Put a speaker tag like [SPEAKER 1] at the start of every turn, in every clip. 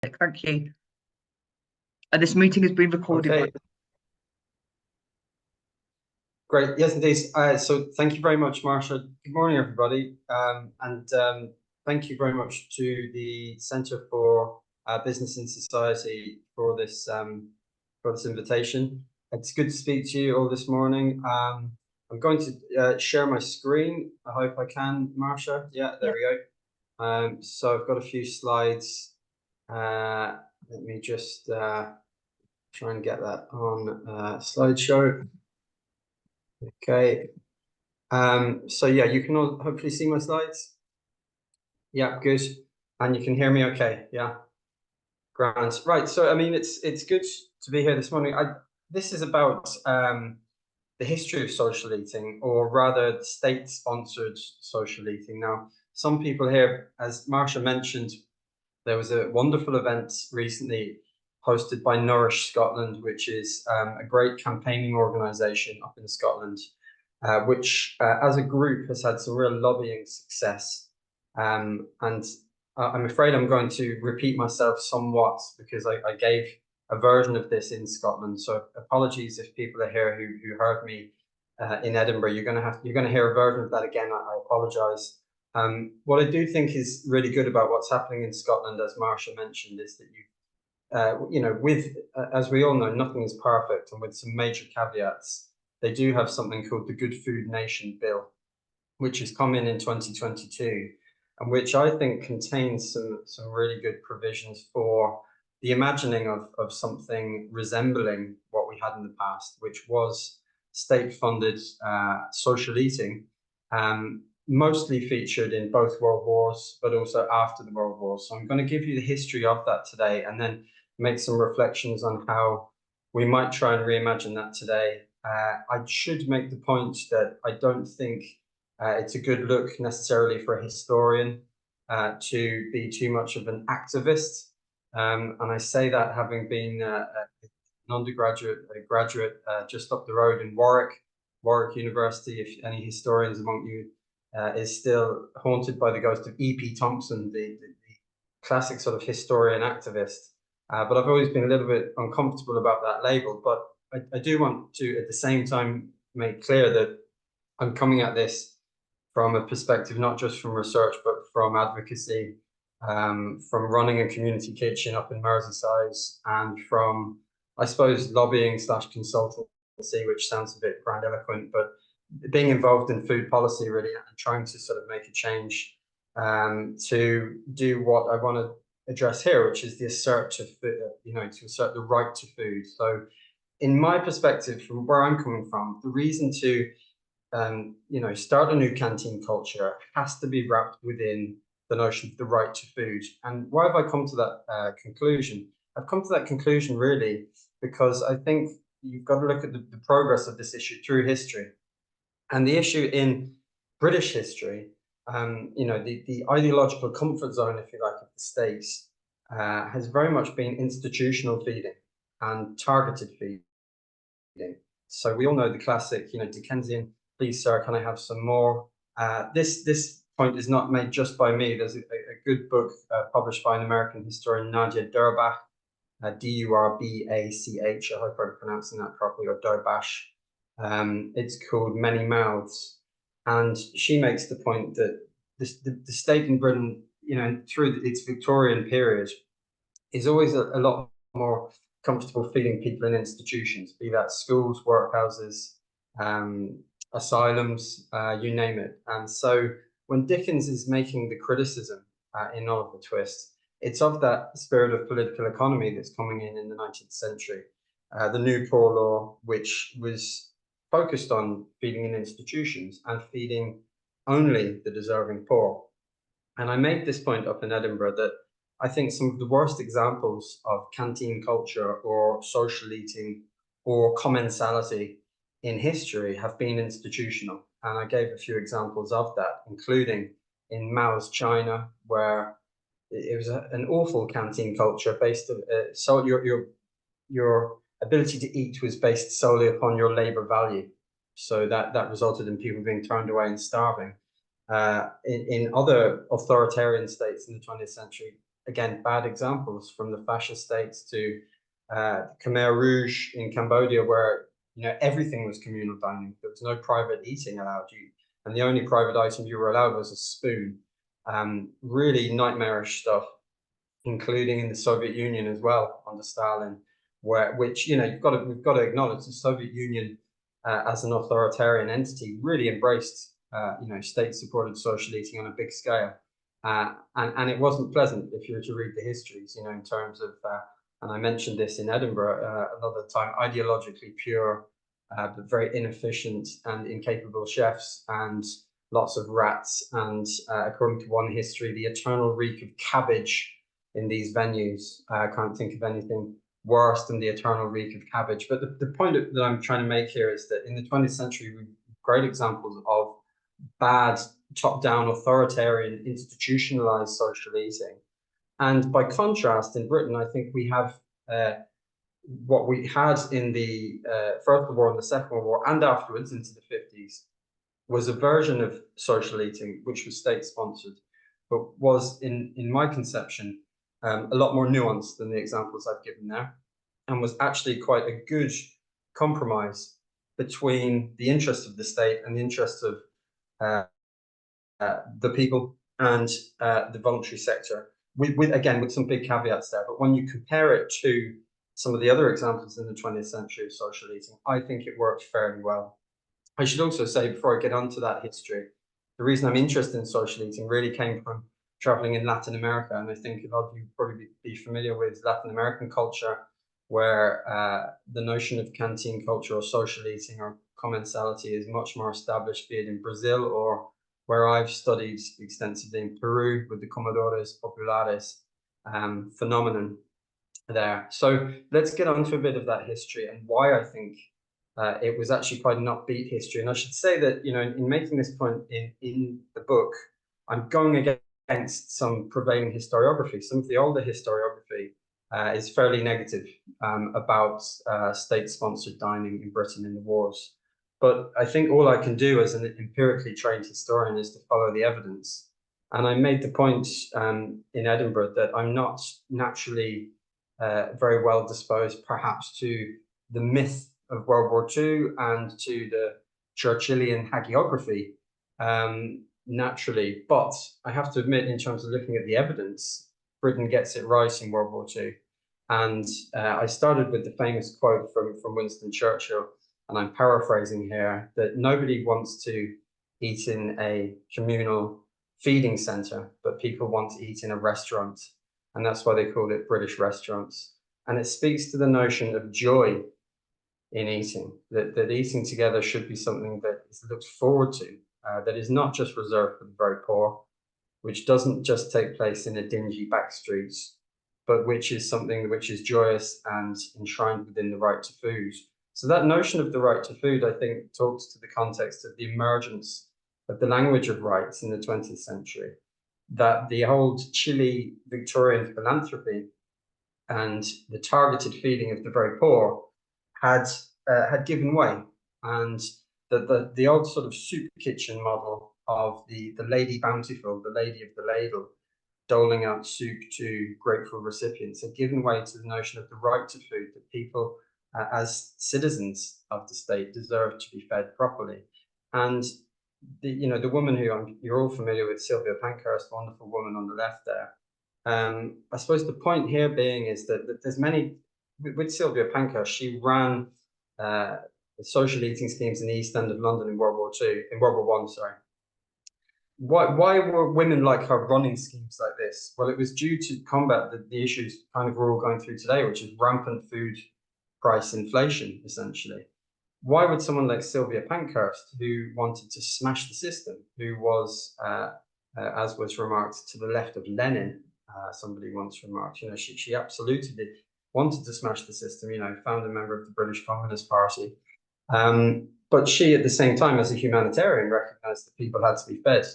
[SPEAKER 1] Thank you. And this meeting has been recorded.
[SPEAKER 2] Okay. Great. Yes, indeed. So thank you very much, Marsha. Good morning, everybody. Thank you very much to the Centre for Business and Society for this invitation. It's good to speak to you all this morning. I'm going to share my screen. I hope I can, Marsha. Yeah, there we go. So I've got a few slides. Let me just try and get that on slideshow. Okay. So yeah, you can all hopefully see my slides. Yeah, good. And you can hear me okay. Yeah. Grand. Right. So I mean it's good to be here this morning. This is about the history of social eating, or rather state-sponsored social eating. Now, some people here, as Marsha mentioned, there was a wonderful event recently hosted by Nourish Scotland, which is a great campaigning organisation up in Scotland, which as a group has had some real lobbying success. And I'm afraid I'm going to repeat myself somewhat because I gave a version of this in Scotland. So apologies if people are here who heard me in Edinburgh. You're going to hear a version of that again. I apologise. What I do think is really good about what's happening in Scotland, as Marsha mentioned, is that as we all know, nothing is perfect, and with some major caveats, they do have something called the Good Food Nation Bill, which has come in 2022, and which I think contains some really good provisions for the imagining of something resembling what we had in the past, which was state-funded social eating, mostly featured in both World Wars, but also after the World Wars. So I'm going to give you the history of that today, and then make some reflections on how we might try and reimagine that today. I should make the point that I don't think it's a good look necessarily for a historian to be too much of an activist. And I say that having been an undergraduate, a graduate just up the road in Warwick University. If any historians among you is still haunted by the ghost of E.P. Thompson, the classic sort of historian activist. But I've always been a little bit uncomfortable about that label. But I do want to, at the same time, make clear that I'm coming at this from a perspective not just from research, but from advocacy, from running a community kitchen up in Merseyside, and from, I suppose, lobbying / consultancy, which sounds a bit grandiloquent, but being involved in food policy really, and trying to sort of make a change to do what I want to address here, which is the assert to assert the right to food. So in my perspective, from where I'm coming from, the reason to start a new canteen culture has to be wrapped within the notion of the right to food. And why have I come to that conclusion? I've come to that conclusion really because I think you've got to look at the progress of this issue through history. And the issue in British history, the ideological comfort zone, if you like, of the states has very much been institutional feeding and targeted feeding. So we all know the classic, Dickensian, please sir, can I have some more? This point is not made just by me. There's a good book published by an American historian, Nadia Durbach, Durbach. I hope I'm pronouncing that properly, or Durbash. It's called Many Mouths, and she makes the point that the state in Britain, through its Victorian period, is always a lot more comfortable feeding people in institutions, be that schools, workhouses, asylums, you name it. And so when Dickens is making the criticism in Oliver Twist, it's of that spirit of political economy that's coming in the 19th century. The New Poor Law, which was focused on feeding in institutions and feeding only the deserving poor. And I made this point up in Edinburgh that I think some of the worst examples of canteen culture or social eating or commensality in history have been institutional. And I gave a few examples of that, including in Mao's China, where it was an awful canteen culture based on so your ability to eat was based solely upon your labor value. So that resulted in people being turned away and starving. In other authoritarian states in the 20th century, again, bad examples, from the fascist states to Khmer Rouge in Cambodia, where everything was communal dining. There was no private eating allowed you, and the only private item you were allowed was a spoon. Really nightmarish stuff, including in the Soviet Union as well under Stalin, which we've got to acknowledge the Soviet Union as an authoritarian entity really embraced state-supported social eating on a big scale, and it wasn't pleasant if you were to read the histories, in terms of and I mentioned this in Edinburgh another time, ideologically pure but very inefficient and incapable chefs, and lots of rats, and according to one history, the eternal reek of cabbage in these venues. I can't think of anything worse than the eternal reek of cabbage. But the point that I'm trying to make here is that in the 20th century, we've great examples of bad, top-down, authoritarian, institutionalized social eating. And by contrast, in Britain, I think we have what we had in the First World War and the Second World War, and afterwards into the 50s, was a version of social eating which was state-sponsored, but was, in my conception, a lot more nuanced than the examples I've given there, and was actually quite a good compromise between the interests of the state and the interests of the people and the voluntary sector, with some big caveats there. But when you compare it to some of the other examples in the 20th century of social eating, I think it worked fairly well. I should also say, before I get onto that history, the reason I'm interested in social eating really came from traveling in Latin America. And I think a lot of you probably be familiar with Latin American culture, where the notion of canteen culture or social eating or commensality is much more established, be it in Brazil or where I've studied extensively in Peru with the comedores populares phenomenon there. So let's get on to a bit of that history and why I think it was actually quite an upbeat history. And I should say that, in making this point in the book, I'm going against some prevailing historiography. Some of the older historiography is fairly negative about state-sponsored dining in Britain in the wars. But I think all I can do as an empirically trained historian is to follow the evidence. And I made the point in Edinburgh that I'm not naturally very well disposed, perhaps, to the myth of World War II and to the Churchillian hagiography naturally. But I have to admit, in terms of looking at the evidence, Britain gets it right in World War II. And I started with the famous quote from Winston Churchill, and I'm paraphrasing here, that nobody wants to eat in a communal feeding centre, but people want to eat in a restaurant. And that's why they called it British restaurants. And it speaks to the notion of joy in eating, that eating together should be something that is looked forward to, that is not just reserved for the very poor, which doesn't just take place in a dingy back streets, but which is something which is joyous and enshrined within the right to food. So that notion of the right to food, I think, talks to the context of the emergence of the language of rights in the 20th century, that the old chilly Victorian philanthropy and the targeted feeding of the very poor had given way, and that the old sort of soup kitchen model of the Lady Bountiful, the Lady of the Ladle, doling out soup to grateful recipients, had given way to the notion of the right to food, that people as citizens of the state deserve to be fed properly. And the woman who you're all familiar with, Sylvia Pankhurst, wonderful woman on the left there. I suppose the point here being is that there's many, with Sylvia Pankhurst, she ran social eating schemes in the East End of London in World War One, sorry. Why were women like her running schemes like this? Well, it was due to combat the issues kind of we're all going through today, which is rampant food price inflation, essentially. Why would someone like Sylvia Pankhurst, who wanted to smash the system, who was, as was remarked, to the left of Lenin, somebody once remarked, she absolutely wanted to smash the system, founder member of the British Communist Party. But she, at the same time, as a humanitarian, recognized that people had to be fed.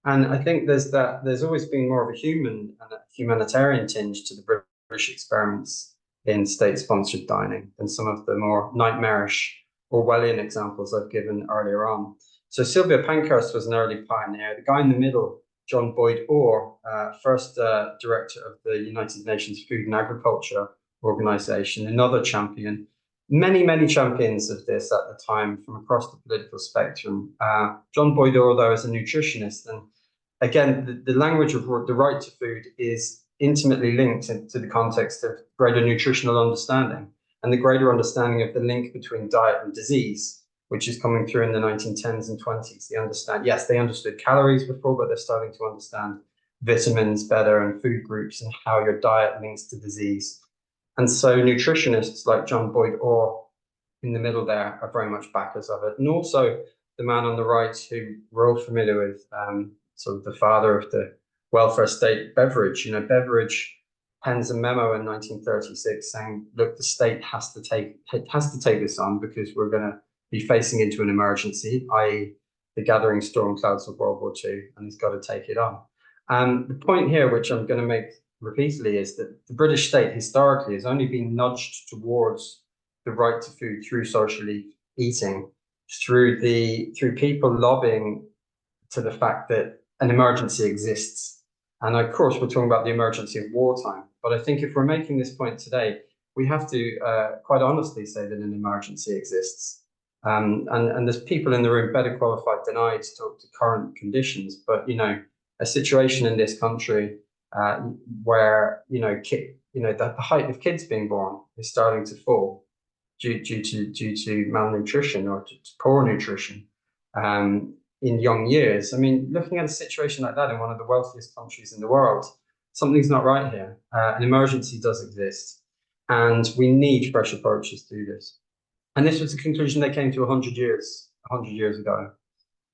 [SPEAKER 2] And I think there's always been more of a human and a humanitarian tinge to the British experiments in state-sponsored dining than some of the more nightmarish Orwellian examples I've given earlier on. So Sylvia Pankhurst was an early pioneer. The guy in the middle John Boyd Orr, first director of the United Nations Food and Agriculture Organization, another champion. Many champions of this at the time from across the political spectrum. John Boyd Orr, though, is a nutritionist, and again, the language of the right to food is intimately linked to the context of greater nutritional understanding and the greater understanding of the link between diet and disease, which is coming through in the 1910s and 20s. They understood calories before, but they're starting to understand vitamins better and food groups and how your diet links to disease. And so nutritionists like John Boyd Orr in the middle there are very much backers of it. And also the man on the right, who we're all familiar with, sort of the father of the welfare state, Beveridge. Beveridge pens a memo in 1936 saying, look, the state has to take this on because we're going to be facing into an emergency, i.e. the gathering storm clouds of World War II, and he's got to take it on. The point here, which I'm going to make repeatedly, is that the British state historically has only been nudged towards the right to food through social eating, through people lobbying to the fact that an emergency exists. And of course, we're talking about the emergency of wartime. But I think if we're making this point today, we have to quite honestly say that an emergency exists. And there's people in the room better qualified than I to talk to current conditions. But, a situation in this country where, the height of kids being born is starting to fall due to malnutrition or to poor nutrition in young years. I mean, looking at a situation like that in one of the wealthiest countries in the world, something's not right here. An emergency does exist, and we need fresh approaches to this. And this was the conclusion they came to 100 years ago.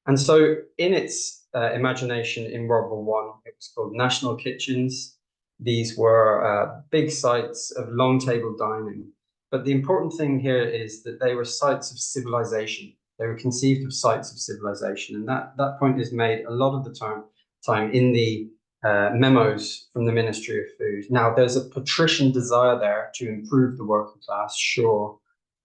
[SPEAKER 2] And so in its imagination in World War I, it was called national kitchens. These were big sites of long table dining. But the important thing here is that they were sites of civilization. They were conceived of sites of civilization. And that point is made a lot of the time in the memos from the Ministry of Food. Now, there's a patrician desire there to improve the working class, sure.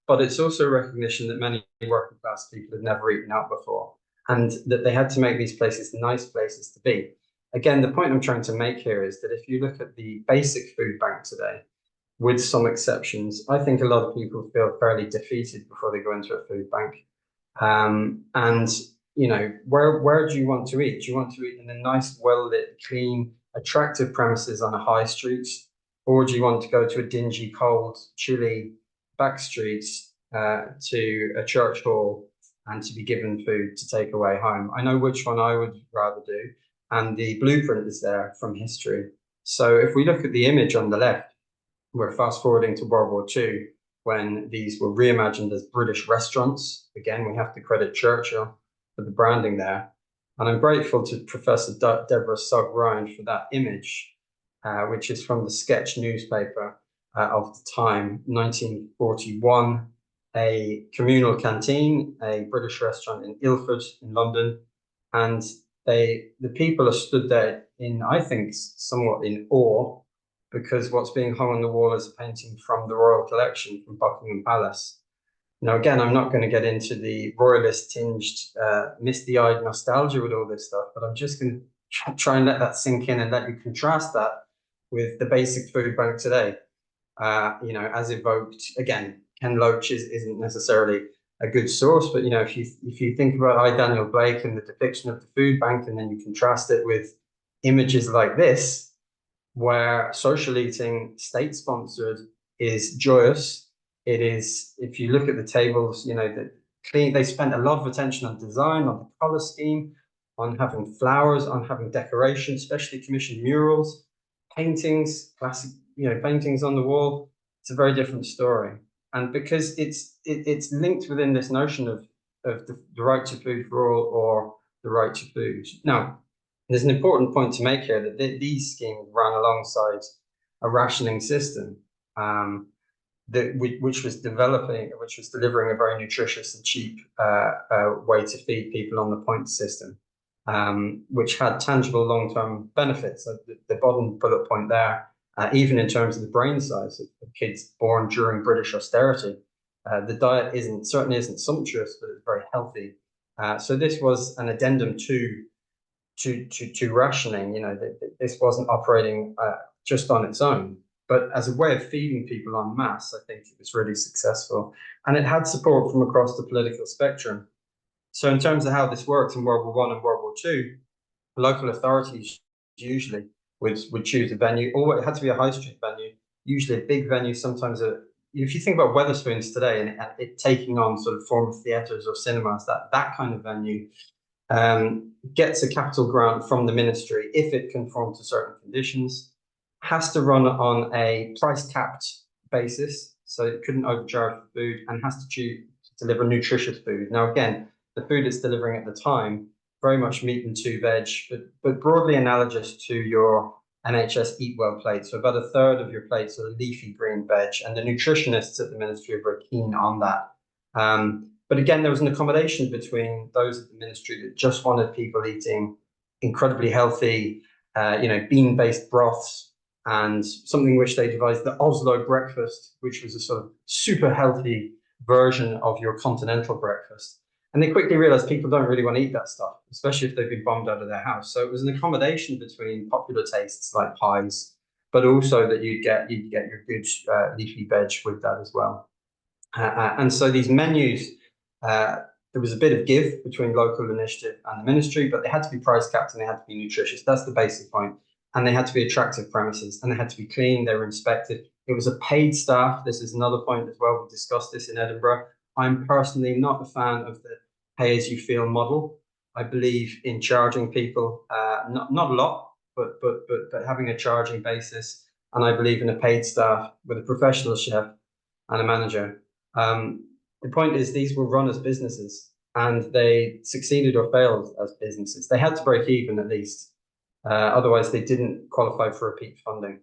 [SPEAKER 2] But it's also a recognition that many working class people had never eaten out before, and that they had to make these places nice places to be. Again, the point I'm trying to make here is that if you look at the basic food bank today, with some exceptions, I think a lot of people feel fairly defeated before they go into a food bank. Where do you want to eat? Do you want to eat in a nice, well-lit, clean, attractive premises on a high street? Or do you want to go to a dingy, cold, chilly back streets to a church hall and to be given food to take away home? I know which one I would rather do, and the blueprint is there from history. So if we look at the image on the left, we're fast forwarding to World War II, when these were reimagined as British restaurants. Again, we have to credit Churchill for the branding there. And I'm grateful to Professor Deborah Sugg-Ryan for that image, which is from the Sketch newspaper of the time, 1941, a communal canteen, a British restaurant in Ilford in London. And the people are stood there in, I think, somewhat in awe, because what's being hung on the wall is a painting from the Royal Collection from Buckingham Palace. Now, again, I'm not going to get into the royalist tinged, misty-eyed nostalgia with all this stuff, but I'm just going to try and let that sink in and let you contrast that with the basic food bank today. As evoked, again, Ken Loach isn't necessarily a good source, but, if you think about I, Daniel Blake, and the depiction of the food bank, and then you contrast it with images like this, where social eating, state-sponsored, is joyous. It is, if you look at the tables, they spent a lot of attention on design, on the color scheme, on having flowers, on having decoration, specially commissioned murals, paintings, classic, paintings on the wall. It's a very different story. And because it's linked within this notion of the right to food for all, or the right to food. Now, there's an important point to make here, that these schemes ran alongside a rationing system which was delivering a very nutritious and cheap way to feed people on the point system, which had tangible long-term benefits. So the bottom bullet point there, even in terms of the brain size of kids born during British austerity, the diet certainly isn't sumptuous, but it's very healthy. So this was an addendum to to rationing. You know, this wasn't operating just on its own, but as a way of feeding people en masse. I think it was really successful, and it had support from across the political spectrum. So in terms of how this worked in World War One and World War Two, local authorities usually would choose a venue, or it had to be a high street venue, usually a big venue, sometimes if you think about Wetherspoons today and it taking on sort of form of theatres or cinemas, that kind of venue gets a capital grant from the ministry if it conforms to certain conditions, has to run on a price capped basis, so it couldn't overcharge for food, and has to deliver nutritious food. Now, again, the food it's delivering at the time, very much meat and two veg, but broadly analogous to your NHS Eat Well plate. So about a third of your plates are leafy green veg, and the nutritionists at the ministry are very keen on that. But again, there was an accommodation between those at the ministry that just wanted people eating incredibly healthy, bean-based broths, and something which they devised, the Oslo breakfast, which was a sort of super healthy version of your continental breakfast. And they quickly realized people don't really want to eat that stuff, especially if they've been bombed out of their house. So it was an accommodation between popular tastes like pies, but also that you'd get your good leafy veg with that as well. And so these menus, there was a bit of give between local initiative and the ministry, but they had to be price capped and they had to be nutritious. That's the basic point. And they had to be attractive premises, and they had to be clean. They were inspected. It was a paid staff. This is another point as well. We discussed this in Edinburgh. I'm personally not a fan of the pay-as-you-feel model. I believe in charging people, not a lot, but having a charging basis. And I believe in a paid staff with a professional chef and a manager. The point is, these were run as businesses, and they succeeded or failed as businesses. They had to break even at least. Otherwise, they didn't qualify for repeat funding.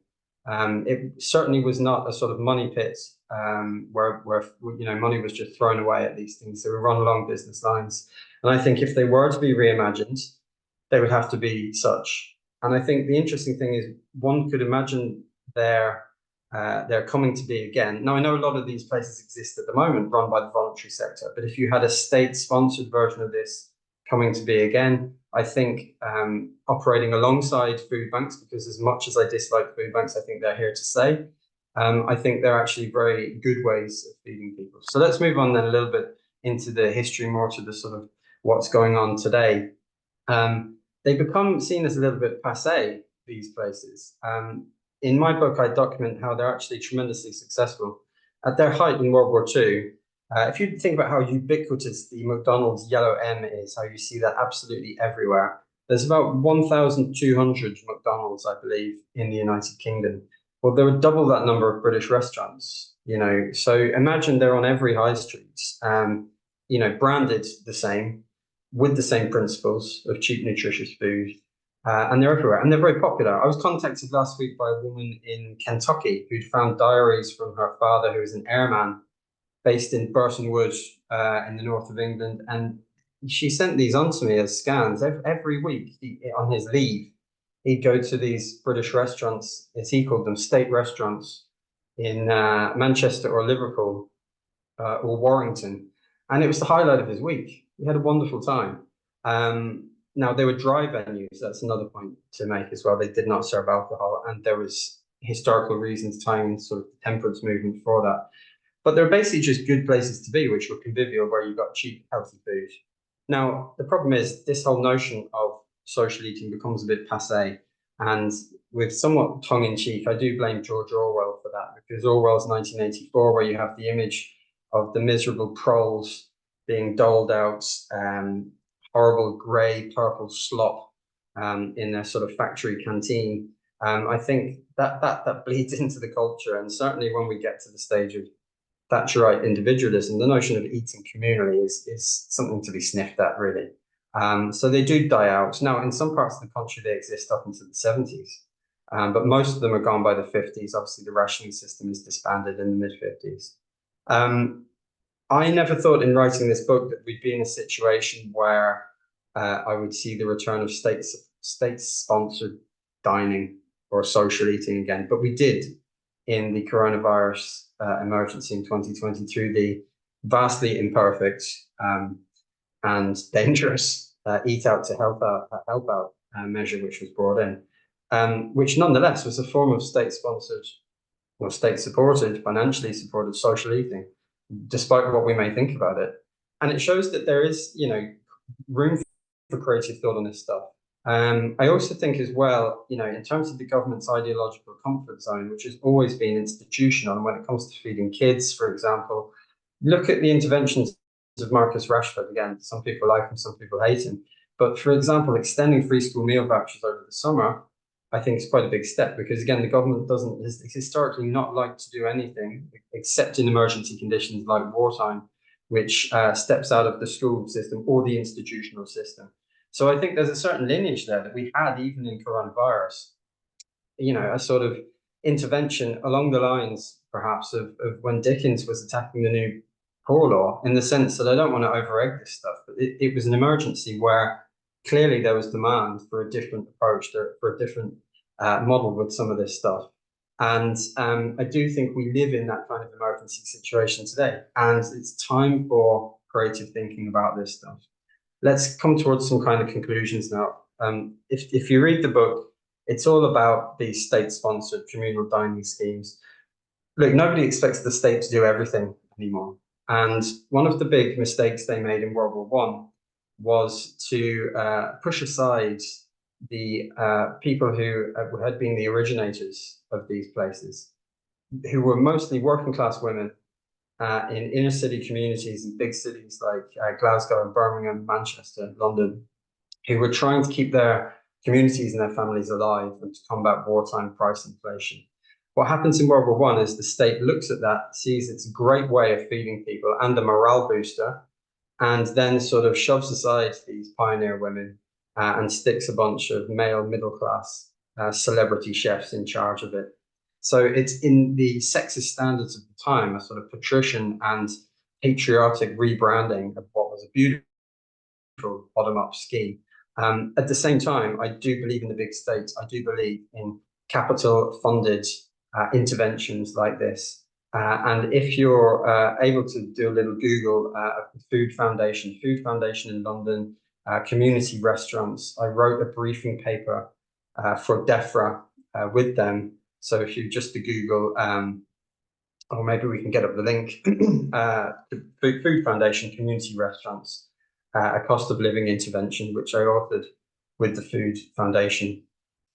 [SPEAKER 2] It certainly was not a sort of money pit where money was just thrown away at these things. They were run along business lines, and I think if they were to be reimagined, they would have to be such. And I think the interesting thing is one could imagine they're coming to be again. Now, I know a lot of these places exist at the moment, run by the voluntary sector, but if you had a state-sponsored version of this coming to be again, I think operating alongside food banks, because as much as I dislike food banks, I think they're here to stay. I think they're actually very good ways of feeding people. So let's move on then a little bit into the history, more to the sort of what's going on today. They become seen as a little bit passé, these places. In my book, I document how they're actually tremendously successful. At their height in World War II, if you think about how ubiquitous the McDonald's yellow M is, how you see that absolutely everywhere, there's about 1,200 McDonald's, I believe, in the United Kingdom. Well, there were double that number of British restaurants, So imagine they're on every high street, branded the same, with the same principles of cheap, nutritious food. And they're everywhere, and they're very popular. I was contacted last week by a woman in Kentucky who'd found diaries from her father, who was an airman based in Burton Wood in the north of England. And she sent these on to me as scans. Every week on his leave, he'd go to these British restaurants, as he called them, state restaurants in Manchester or Liverpool or Warrington. And it was the highlight of his week. He had a wonderful time. Now, they were dry venues. That's another point to make as well. They did not serve alcohol, and there was historical reasons tying sort of the temperance movement for that. But they're basically just good places to be, which were convivial, where you got cheap, healthy food. Now, the problem is this whole notion of social eating becomes a bit passé. And with somewhat tongue-in-cheek, I do blame George Orwell for that, because Orwell's 1984, where you have the image of the miserable proles being doled out horrible grey, purple slop in their sort of factory canteen. I think that bleeds into the culture. And certainly when we get to the stage of Thatcherite individualism, the notion of eating communally is something to be sniffed at, really. So they do die out. Now, in some parts of the country, they exist up into the 70s, but most of them are gone by the 50s. Obviously, the rationing system is disbanded in the mid-50s. I never thought in writing this book that we'd be in a situation where I would see the return of state-sponsored dining or social eating again, but we did in the coronavirus emergency in 2020 through the vastly imperfect and dangerous Eat Out to Help Out measure which was brought in, which nonetheless was a form of state-sponsored or state-supported, financially supported social eating, despite what we may think about it. And it shows that there is, room for creative thought on this stuff. I also think as well, in terms of the government's ideological comfort zone, which has always been institutional, and when it comes to feeding kids, for example, look at the interventions of Marcus Rashford. Again, some people like him, some people hate him. But for example, extending free school meal vouchers over the summer, I think is quite a big step, because again, the government has historically not liked to do anything except in emergency conditions like wartime, which steps out of the school system or the institutional system. So I think there's a certain lineage there that we had even in coronavirus, a sort of intervention along the lines perhaps of when Dickens was attacking the New Poor Law, in the sense that I don't want to over-egg this stuff, but it was an emergency where clearly there was demand for a different approach, for a different model with some of this stuff. And I do think we live in that kind of emergency situation today, and it's time for creative thinking about this stuff. Let's come towards some kind of conclusions now. If you read the book, it's all about these state-sponsored communal dining schemes. Look, nobody expects the state to do everything anymore. And one of the big mistakes they made in World War I was to push aside the people who had been the originators of these places, who were mostly working class women in inner city communities in big cities like Glasgow and Birmingham, Manchester, London, who were trying to keep their communities and their families alive and to combat wartime price inflation. What happens in World War I is the state looks at that, sees it's a great way of feeding people and a morale booster, and then sort of shoves aside these pioneer women and sticks a bunch of male middle-class celebrity chefs in charge of it. So it's in the sexist standards of the time, a sort of patrician and patriotic rebranding of what was a beautiful bottom-up scheme. At the same time, I do believe in the big states. I do believe in capital-funded interventions like this. And if you're able to do a little Google of the Food Foundation in London, community restaurants, I wrote a briefing paper for DEFRA with them. So if you just to Google, or maybe we can get up the link, Food Foundation Community Restaurants, a cost of living intervention, which I authored with the Food Foundation,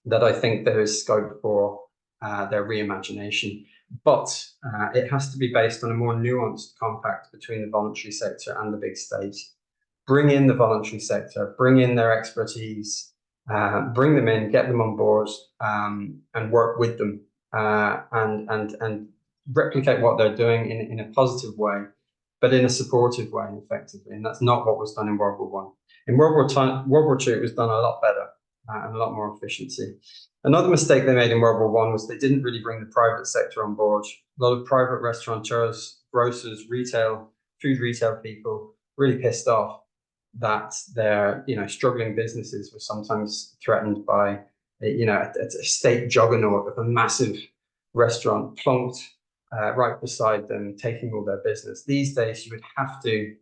[SPEAKER 2] that I think there is scope for their reimagination. But it has to be based on a more nuanced compact between the voluntary sector and the big state. Bring in the voluntary sector, bring in their expertise, bring them in, get them on board, and work with them, and replicate what they're doing in a positive way, but in a supportive way, effectively. And that's not what was done in World War I. In World War II, it was done a lot better and a lot more efficiency. Another mistake they made in World War I was they didn't really bring the private sector on board. A lot of private restaurateurs, grocers, food retail people really pissed off that their struggling businesses were sometimes threatened by a state juggernaut of a massive restaurant plonked right beside them, taking all their business. These days, you would have to,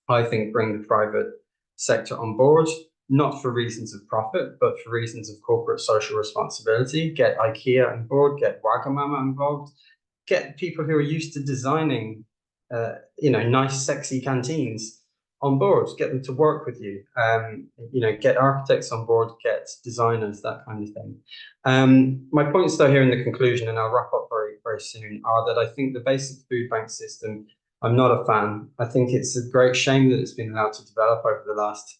[SPEAKER 2] I think, bring the private sector on board, not for reasons of profit, but for reasons of corporate social responsibility. Get IKEA on board, get Wagamama involved, get people who are used to designing, nice, sexy canteens on board, get them to work with you, get architects on board, get designers, that kind of thing. My points though here in the conclusion, and I'll wrap up very, very soon, are that I think the basic food bank system, I'm not a fan. I think it's a great shame that it's been allowed to develop over the last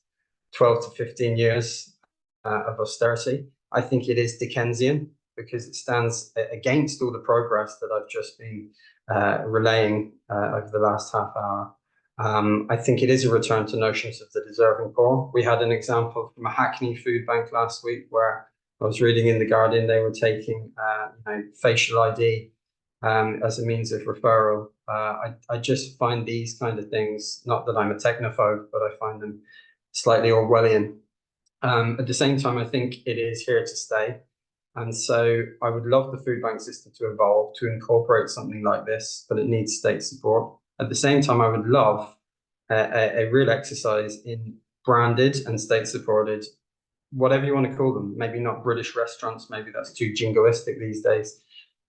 [SPEAKER 2] 12 to 15 years of austerity. I think it is Dickensian because it stands against all the progress that I've just been relaying over the last half hour. I think it is a return to notions of the deserving poor. We had an example from a Hackney food bank last week where I was reading in The Guardian, they were taking facial ID as a means of referral. I just find these kind of things, not that I'm a technophobe, but I find them slightly Orwellian. At the same time, I think it is here to stay. And so I would love the food bank system to evolve, to incorporate something like this, but it needs state support. At the same time, I would love a real exercise in branded and state-supported whatever you want to call them, maybe not British restaurants, maybe that's too jingoistic these days.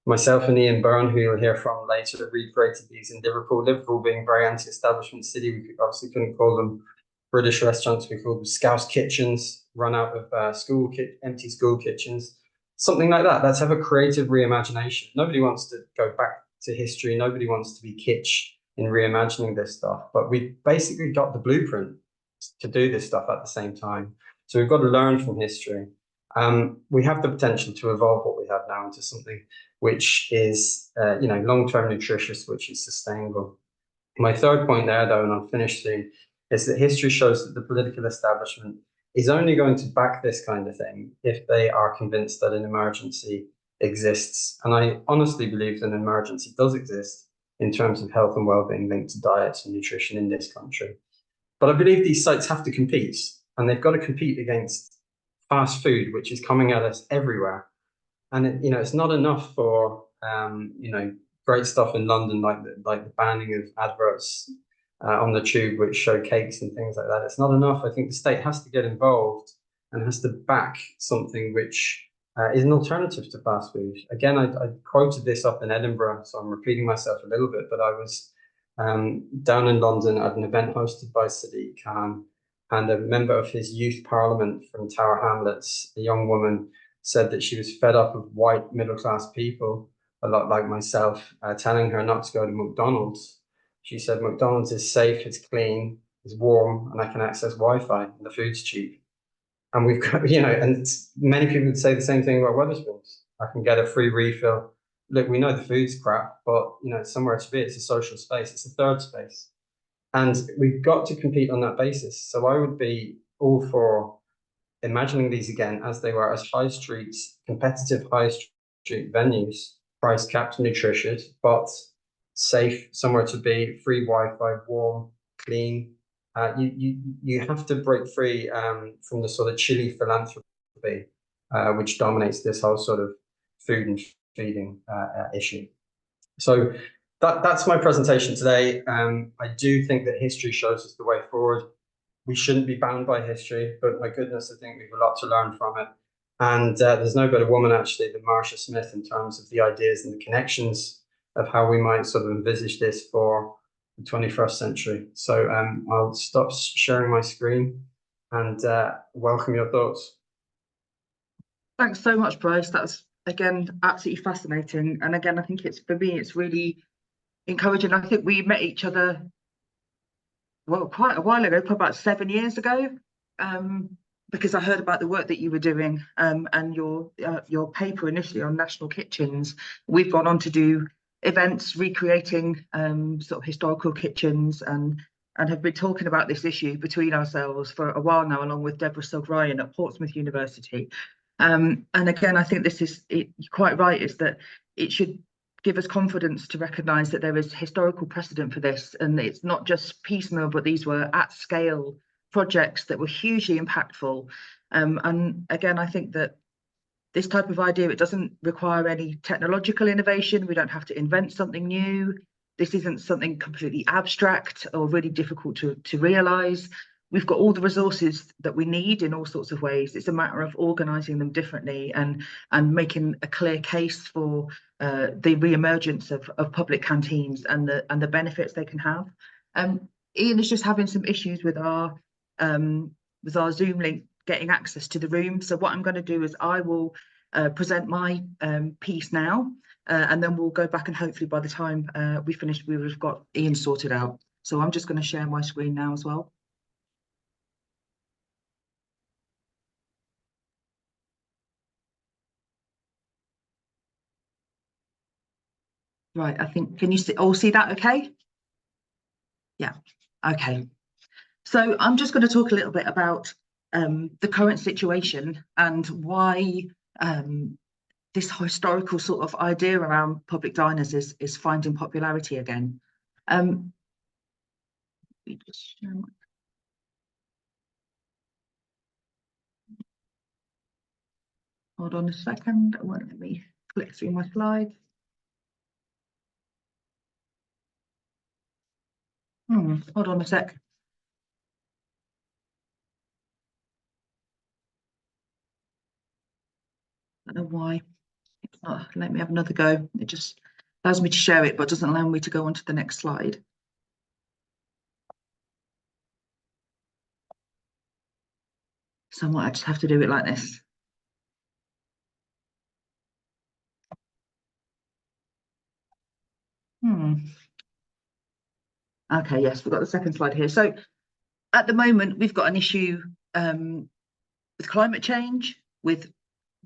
[SPEAKER 2] Myself and Ian Byrne, who you'll hear from later, recreated these in Liverpool. Liverpool being a very anti-establishment city, we obviously couldn't call them British restaurants. We called them Scouse kitchens, run out of empty school kitchens, something like that. Let's have a creative reimagination. Nobody wants to go back to history. Nobody wants to be kitsch in reimagining this stuff, but we've basically got the blueprint to do this stuff at the same time. So we've got to learn from history. We have the potential to evolve what we have now into something which is, long-term nutritious, which is sustainable. My third point there, though, and I'll finish soon, is that history shows that the political establishment is only going to back this kind of thing if they are convinced that an emergency exists. And I honestly believe that an emergency does exist in terms of health and well-being linked to diets and nutrition in this country. But I believe these sites have to compete, and they've got to compete against fast food, which is coming at us everywhere. And it's not enough for great stuff in London like the banning of adverts on the tube which show cakes and things like that. It's not enough. I think the state has to get involved and has to back something which is an alternative to fast food. Again, I quoted this up in Edinburgh, so I'm repeating myself a little bit, but I was down in London at an event hosted by Sadiq Khan, and a member of his youth parliament from Tower Hamlets, a young woman, said that she was fed up of white middle-class people, a lot like myself, telling her not to go to McDonald's. She said, McDonald's is safe, it's clean, it's warm, and I can access Wi-Fi, and the food's cheap. And we've got, and many people would say the same thing about Wetherspoons. I can get a free refill. Look, we know the food's crap, but it's somewhere to be. It's a social space. It's a third space. And we've got to compete on that basis. So I would be all for imagining these again as they were, as high streets, competitive high street venues, price capped, nutritious, but safe, somewhere to be, free Wi-Fi, warm, clean. You have to break free from the sort of chilly philanthropy which dominates this whole sort of food and feeding issue. So that's my presentation today. I do think that history shows us the way forward. We shouldn't be bound by history, but my goodness, I think we've a lot to learn from it. And there's no better woman actually than Marcia Smith in terms of the ideas and the connections of how we might sort of envisage this for the 21st century. So I'll stop sharing my screen and welcome your thoughts.
[SPEAKER 1] Thanks so much, Bryce. That's, again, absolutely fascinating. And again, I think for me, it's really encouraging. I think we met each other, well, quite a while ago, probably about 7 years ago, because I heard about the work that you were doing and your paper initially on national kitchens. We've gone on to do events recreating sort of historical kitchens and have been talking about this issue between ourselves for a while now, along with Deborah Sugh-Ryan at Portsmouth University. And again, I think this is you're quite right, is that it should give us confidence to recognise that there is historical precedent for this, and it's not just piecemeal, but these were at scale projects that were hugely impactful. And again, I think that this type of idea, it doesn't require any technological innovation. We don't have to invent something new. This isn't something completely abstract or really difficult to realise. We've got all the resources that we need in all sorts of ways. It's a matter of organising them differently and making a clear case for the re-emergence of public canteens and the benefits they can have. Ian is just having some issues with our Zoom link getting access to the room. So what I'm going to do is I will present my piece now, and then we'll go back, and hopefully by the time we finish, we would have got Ian sorted out. So I'm just going to share my screen now as well. Right, I think, can you all see that okay? Yeah, okay. So I'm just going to talk a little bit about the current situation and why this historical sort of idea around public diners is finding popularity again. Hold on a second. Let me click through my slides. Hold on a sec. why it's not let me have another go. It just allows me to share it, but doesn't allow me to go on to the next slide. So I might just have to do it like this. Okay, yes, we've got the second slide here. So at the moment, we've got an issue with climate change, with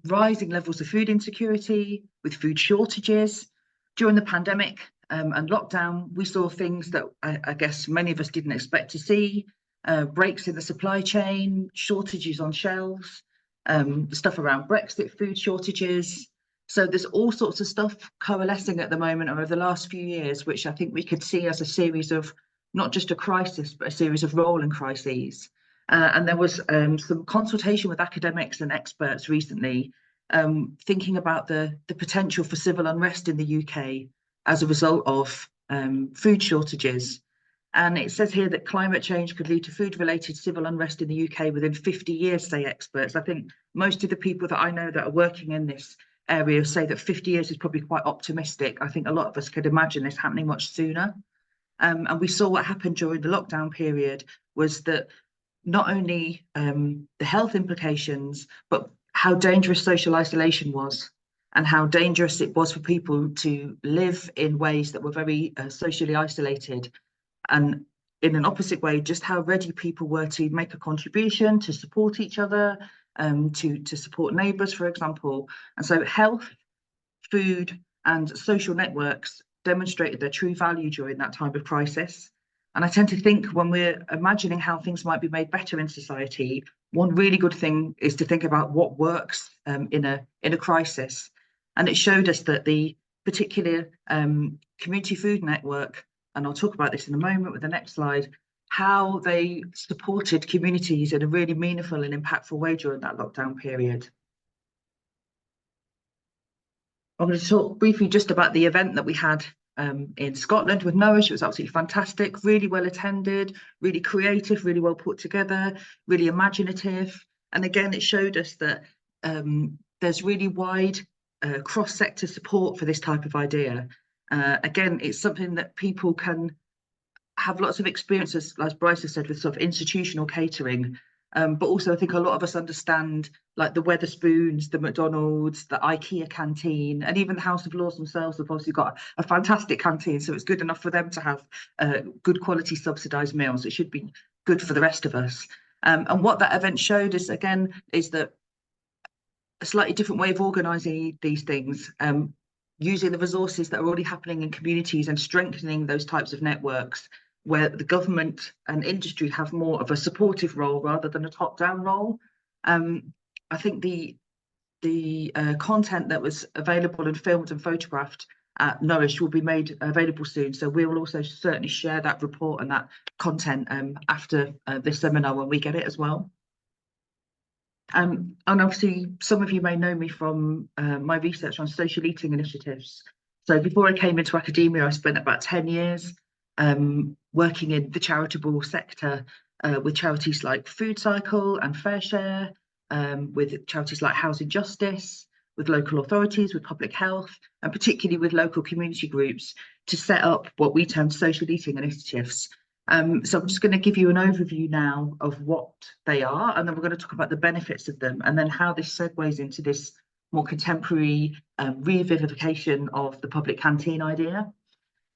[SPEAKER 1] rising levels of food insecurity, with food shortages. During the pandemic and lockdown, we saw things that I guess many of us didn't expect to see, breaks in the supply chain, shortages on shelves, stuff around Brexit, food shortages. So there's all sorts of stuff coalescing at the moment over the last few years, which I think we could see as a series of not just a crisis, but a series of rolling crises. And there was some consultation with academics and experts recently, thinking about the potential for civil unrest in the UK as a result of food shortages. And it says here that climate change could lead to food-related civil unrest in the UK within 50 years, say experts. I think most of the people that I know that are working in this area say that 50 years is probably quite optimistic. I think a lot of us could imagine this happening much sooner. And we saw what happened during the lockdown period was that not only the health implications, but how dangerous social isolation was and how dangerous it was for people to live in ways that were very socially isolated. And in an opposite way, just how ready people were to make a contribution, to support each other, to support neighbours, for example. And so health, food and social networks demonstrated their true value during that time of crisis. And I tend to think when we're imagining how things might be made better in society, one really good thing is to think about what works in a crisis. And it showed us that the particular community food network, and I'll talk about this in a moment with the next slide, how they supported communities in a really meaningful and impactful way during that lockdown period. I'm going to talk briefly just about the event that we had in Scotland with Nourish. It was absolutely fantastic, really well attended, really creative, really well put together, really imaginative. And again, it showed us that there's really wide cross-sector support for this type of idea. Again, it's something that people can have lots of experiences, as Bryce has said, with sort of institutional catering. But also I think a lot of us understand like the Wetherspoons, the McDonald's, the IKEA canteen, and even the House of Lords themselves have obviously got a fantastic canteen. So it's good enough for them to have good quality subsidised meals. It should be good for the rest of us. And what that event showed us, again, is that a slightly different way of organising these things, using the resources that are already happening in communities and strengthening those types of networks where the government and industry have more of a supportive role rather than a top-down role. I think the content that was available and filmed and photographed at Nourish will be made available soon. So we will also certainly share that report and that content after this seminar when we get it as well. And obviously, some of you may know me from my research on social eating initiatives. So before I came into academia, I spent about 10 years working in the charitable sector with charities like Food Cycle and Fair Share, with charities like Housing Justice, with local authorities, with public health, and particularly with local community groups to set up what we term social eating initiatives. So I'm just going to give you an overview now of what they are, and then we're going to talk about the benefits of them, and then how this segues into this more contemporary revivification of the public canteen idea.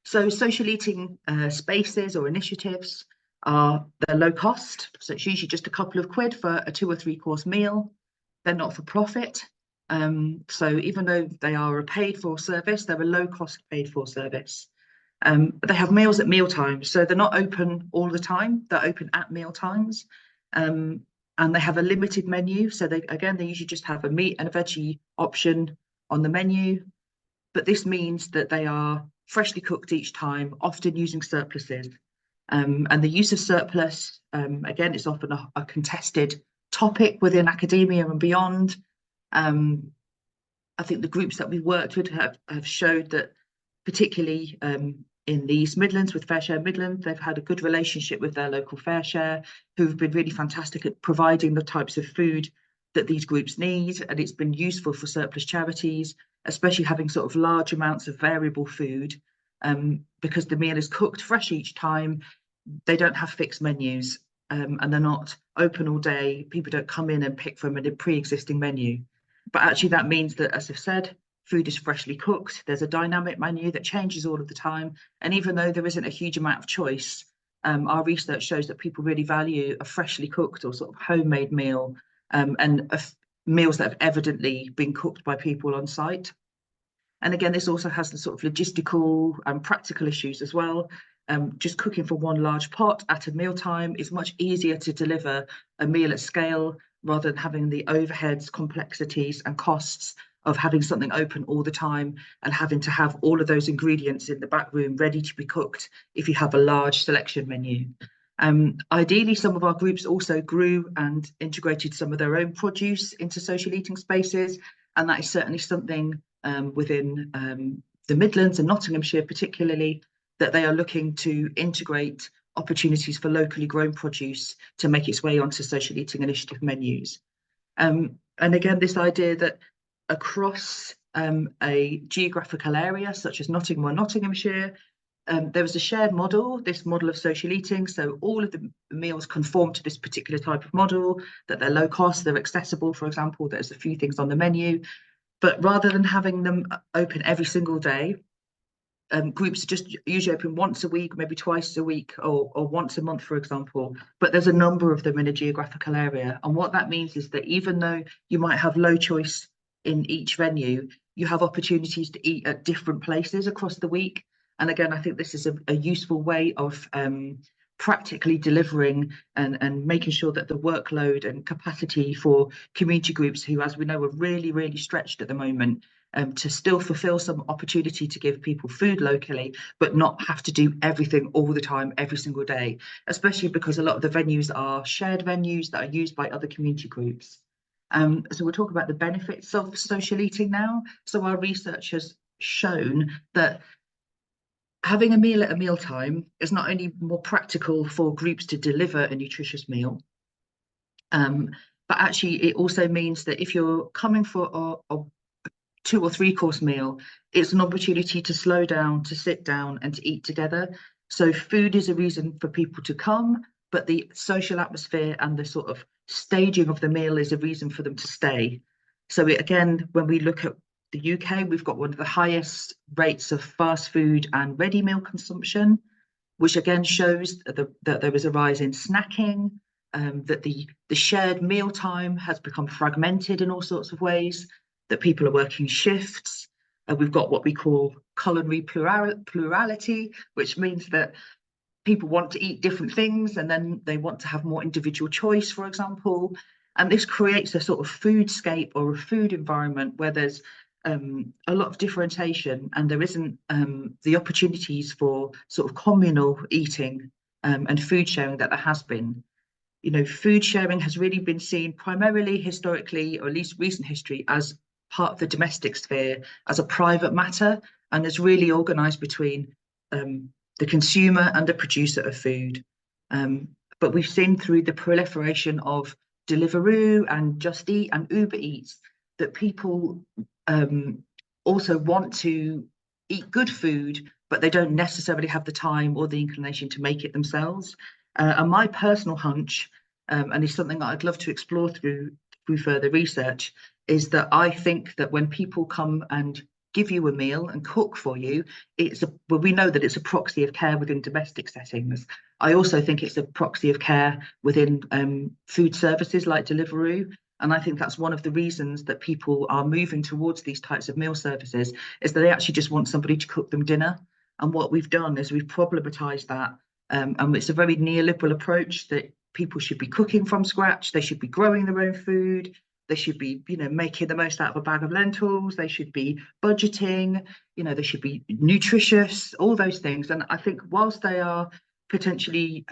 [SPEAKER 1] So social eating spaces or initiatives they're low cost, so it's usually just a couple of quid for a 2 or 3 course meal. They're not for profit, so even though they are a paid for service, they're a low cost paid for service. But they have meals at meal times, so they're not open all the time. They're open at meal times, and they have a limited menu. So they usually just have a meat and a veggie option on the menu. But this means that they are freshly cooked each time, often using surpluses. And the use of surplus, again, it's often a contested topic within academia and beyond. I think the groups that we've worked with have showed that, particularly in the East Midlands with Fair Share Midland, they've had a good relationship with their local Fair Share, who've been really fantastic at providing the types of food that these groups need, and it's been useful for surplus charities, especially having sort of large amounts of variable food, because the meal is cooked fresh each time. They don't have fixed menus, and they're not open all day. People don't come in and pick from a pre-existing menu. But actually that means that, as I've said, food is freshly cooked. There's a dynamic menu that changes all of the time. And even though there isn't a huge amount of choice, our research shows that people really value a freshly cooked or sort of homemade meal, and meals that have evidently been cooked by people on site. And again, this also has the sort of logistical and practical issues as well. Just cooking for one large pot at a mealtime is much easier to deliver a meal at scale rather than having the overheads, complexities and costs of having something open all the time and having to have all of those ingredients in the back room ready to be cooked if you have a large selection menu. Ideally, some of our groups also grew and integrated some of their own produce into social eating spaces, and that is certainly something within the Midlands and Nottinghamshire particularly, that they are looking to integrate opportunities for locally grown produce to make its way onto social eating initiative menus. And again, this idea that across a geographical area such as Nottingham or Nottinghamshire, there was a shared model, this model of social eating. So all of the meals conform to this particular type of model, that they're low cost, they're accessible, for example, there's a few things on the menu. But rather than having them open every single day, groups are just usually open once a week, maybe twice a week, or once a month, for example. But there's a number of them in a geographical area. And what that means is that even though you might have low choice in each venue, you have opportunities to eat at different places across the week. And again, I think this is a useful way of practically delivering and making sure that the workload and capacity for community groups who, as we know, are really, really stretched at the moment, to still fulfill some opportunity to give people food locally, but not have to do everything all the time, every single day, especially because a lot of the venues are shared venues that are used by other community groups. So we'll talk about the benefits of social eating now. So our research has shown that having a meal at a mealtime is not only more practical for groups to deliver a nutritious meal, but actually it also means that if you're coming for a 2 or 3 course meal, it's an opportunity to slow down, to sit down and to eat together. So food is a reason for people to come, but the social atmosphere and the sort of staging of the meal is a reason for them to stay. So again, when we look at the UK, we've got one of the highest rates of fast food and ready meal consumption, which again shows that there is a rise in snacking, that the shared meal time has become fragmented in all sorts of ways, that people are working shifts. We've got what we call culinary plurality, which means that people want to eat different things and then they want to have more individual choice, for example. And this creates a sort of foodscape or a food environment where there's a lot of differentiation and there isn't the opportunities for sort of communal eating and food sharing that there has been. You know, food sharing has really been seen primarily historically, or at least recent history, as part of the domestic sphere, as a private matter, and is really organised between the consumer and the producer of food. But we've seen through the proliferation of Deliveroo and Just Eat and Uber Eats that people also want to eat good food, but they don't necessarily have the time or the inclination to make it themselves. And my personal hunch, and it's something that I'd love to explore through further research, is that I think that when people come and give you a meal and cook for you, well, we know that it's a proxy of care within domestic settings. I also think it's a proxy of care within food services like Deliveroo. And I think that's one of the reasons that people are moving towards these types of meal services, is that they actually just want somebody to cook them dinner. And what we've done is we've problematized that. And it's a very neoliberal approach that people should be cooking from scratch. They should be growing their own food. They should be, you know, making the most out of a bag of lentils. They should be budgeting, you know, they should be nutritious, all those things. And I think whilst they are potentially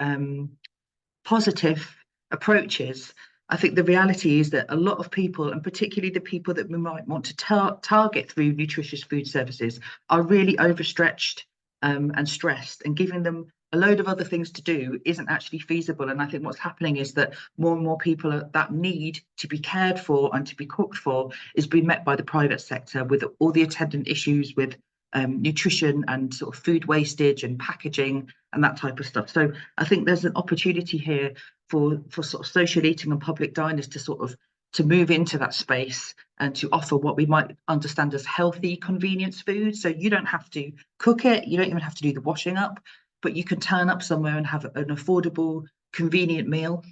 [SPEAKER 1] positive approaches, I think the reality is that a lot of people, and particularly the people that we might want to target through nutritious food services, are really overstretched and stressed, and giving them a load of other things to do isn't actually feasible. And I think what's happening is that more and more people that need to be cared for and to be cooked for is being met by the private sector, with all the attendant issues with nutrition and sort of food wastage and packaging and that type of stuff. So I think there's an opportunity here for sort of social eating and public diners to sort of to move into that space and to offer what we might understand as healthy convenience food. So you don't have to cook it, you don't even have to do the washing up, but you can turn up somewhere and have an affordable, convenient meal.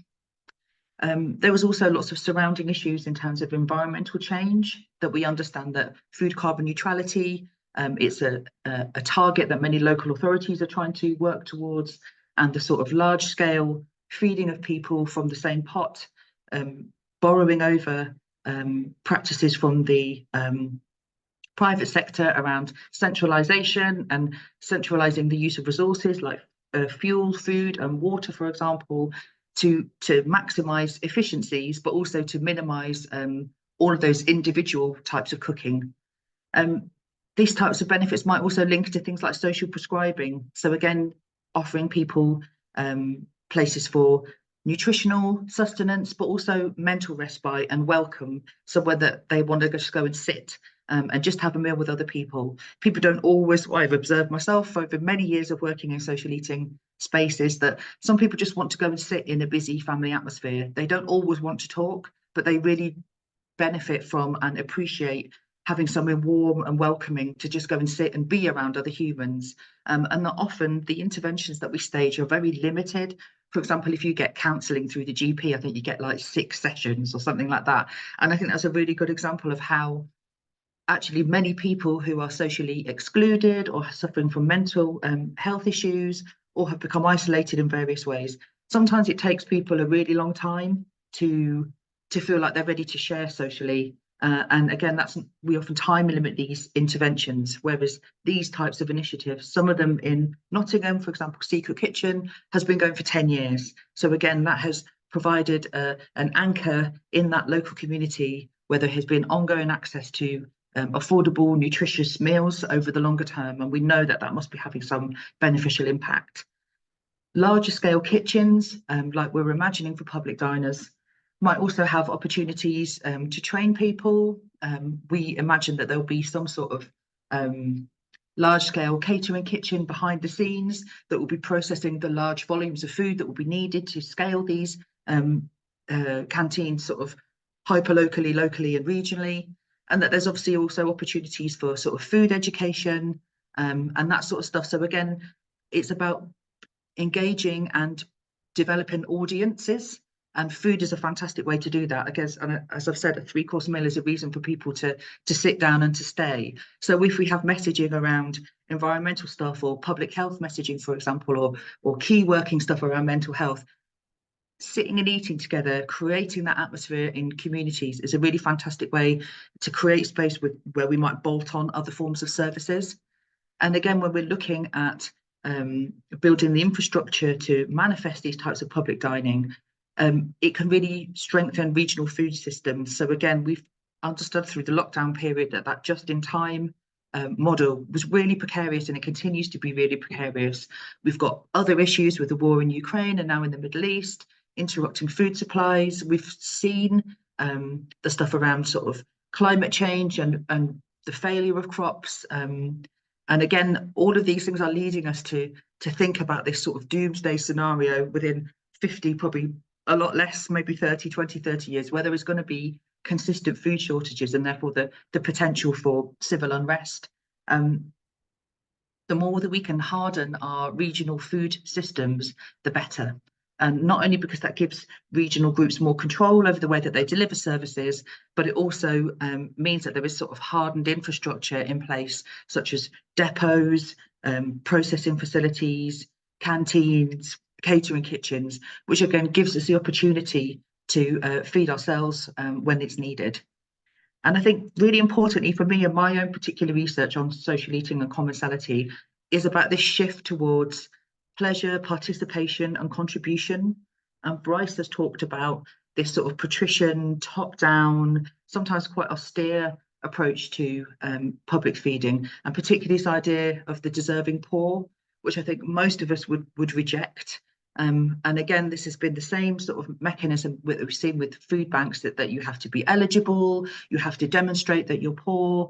[SPEAKER 1] There was also lots of surrounding issues in terms of environmental change, that we understand that food carbon neutrality, it's a target that many local authorities are trying to work towards, and the sort of large scale feeding of people from the same pot, borrowing over practices from the private sector around centralisation and centralising the use of resources like fuel, food and water, for example, to maximise efficiencies, but also to minimise all of those individual types of cooking. These types of benefits might also link to things like social prescribing. So again, offering people places for nutritional sustenance, but also mental respite and welcome. So whether they want to just go and sit and just have a meal with other people. People don't always, what I've observed myself over many years of working in social eating spaces, that some people just want to go and sit in a busy family atmosphere. They don't always want to talk, but they really benefit from and appreciate having somewhere warm and welcoming to just go and sit and be around other humans. And that often the interventions that we stage are very limited. For example, if you get counselling through the GP, I think you get like 6 sessions or something like that. And I think that's a really good example of how actually many people who are socially excluded or suffering from mental health issues or have become isolated in various ways, sometimes it takes people a really long time to feel like they're ready to share socially. And again, we often time limit these interventions, whereas these types of initiatives, some of them in Nottingham, for example, Secret Kitchen, has been going for 10 years. So again, that has provided an anchor in that local community where there has been ongoing access to affordable, nutritious meals over the longer term. And we know that that must be having some beneficial impact. Larger scale kitchens, like we're imagining for public diners, might also have opportunities to train people. We imagine that there'll be some sort of large scale catering kitchen behind the scenes that will be processing the large volumes of food that will be needed to scale these canteens sort of hyper locally, and regionally. And that there's obviously also opportunities for sort of food education and that sort of stuff. So again, it's about engaging and developing audiences, and food is a fantastic way to do that. I guess, and as I've said, a 3-course meal is a reason for people to sit down and to stay. So if we have messaging around environmental stuff or public health messaging, for example, or key working stuff around mental health, sitting and eating together, creating that atmosphere in communities is a really fantastic way to create space where we might bolt on other forms of services. And again, when we're looking at building the infrastructure to manifest these types of public dining, it can really strengthen regional food systems. So again, we've understood through the lockdown period that just-in-time model was really precarious, and it continues to be really precarious. We've got other issues with the war in Ukraine and now in the Middle East, interrupting food supplies. We've seen the stuff around sort of climate change and the failure of crops. And again, all of these things are leading us to think about this sort of doomsday scenario within 50, probably a lot less, maybe 30 years, where there is going to be consistent food shortages and therefore the potential for civil unrest. The more that we can harden our regional food systems, the better. And not only because that gives regional groups more control over the way that they deliver services, but it also means that there is sort of hardened infrastructure in place, such as depots, processing facilities, canteens, catering kitchens, which again gives us the opportunity to feed ourselves when it's needed. And I think really importantly for me and my own particular research on social eating and commensality is about this shift towards pleasure, participation and contribution. And Bryce has talked about this sort of patrician, top-down, sometimes quite austere approach to public feeding, and particularly this idea of the deserving poor, which I think most of us would reject. And again, this has been the same sort of mechanism that we've seen with food banks, that you have to be eligible, you have to demonstrate that you're poor,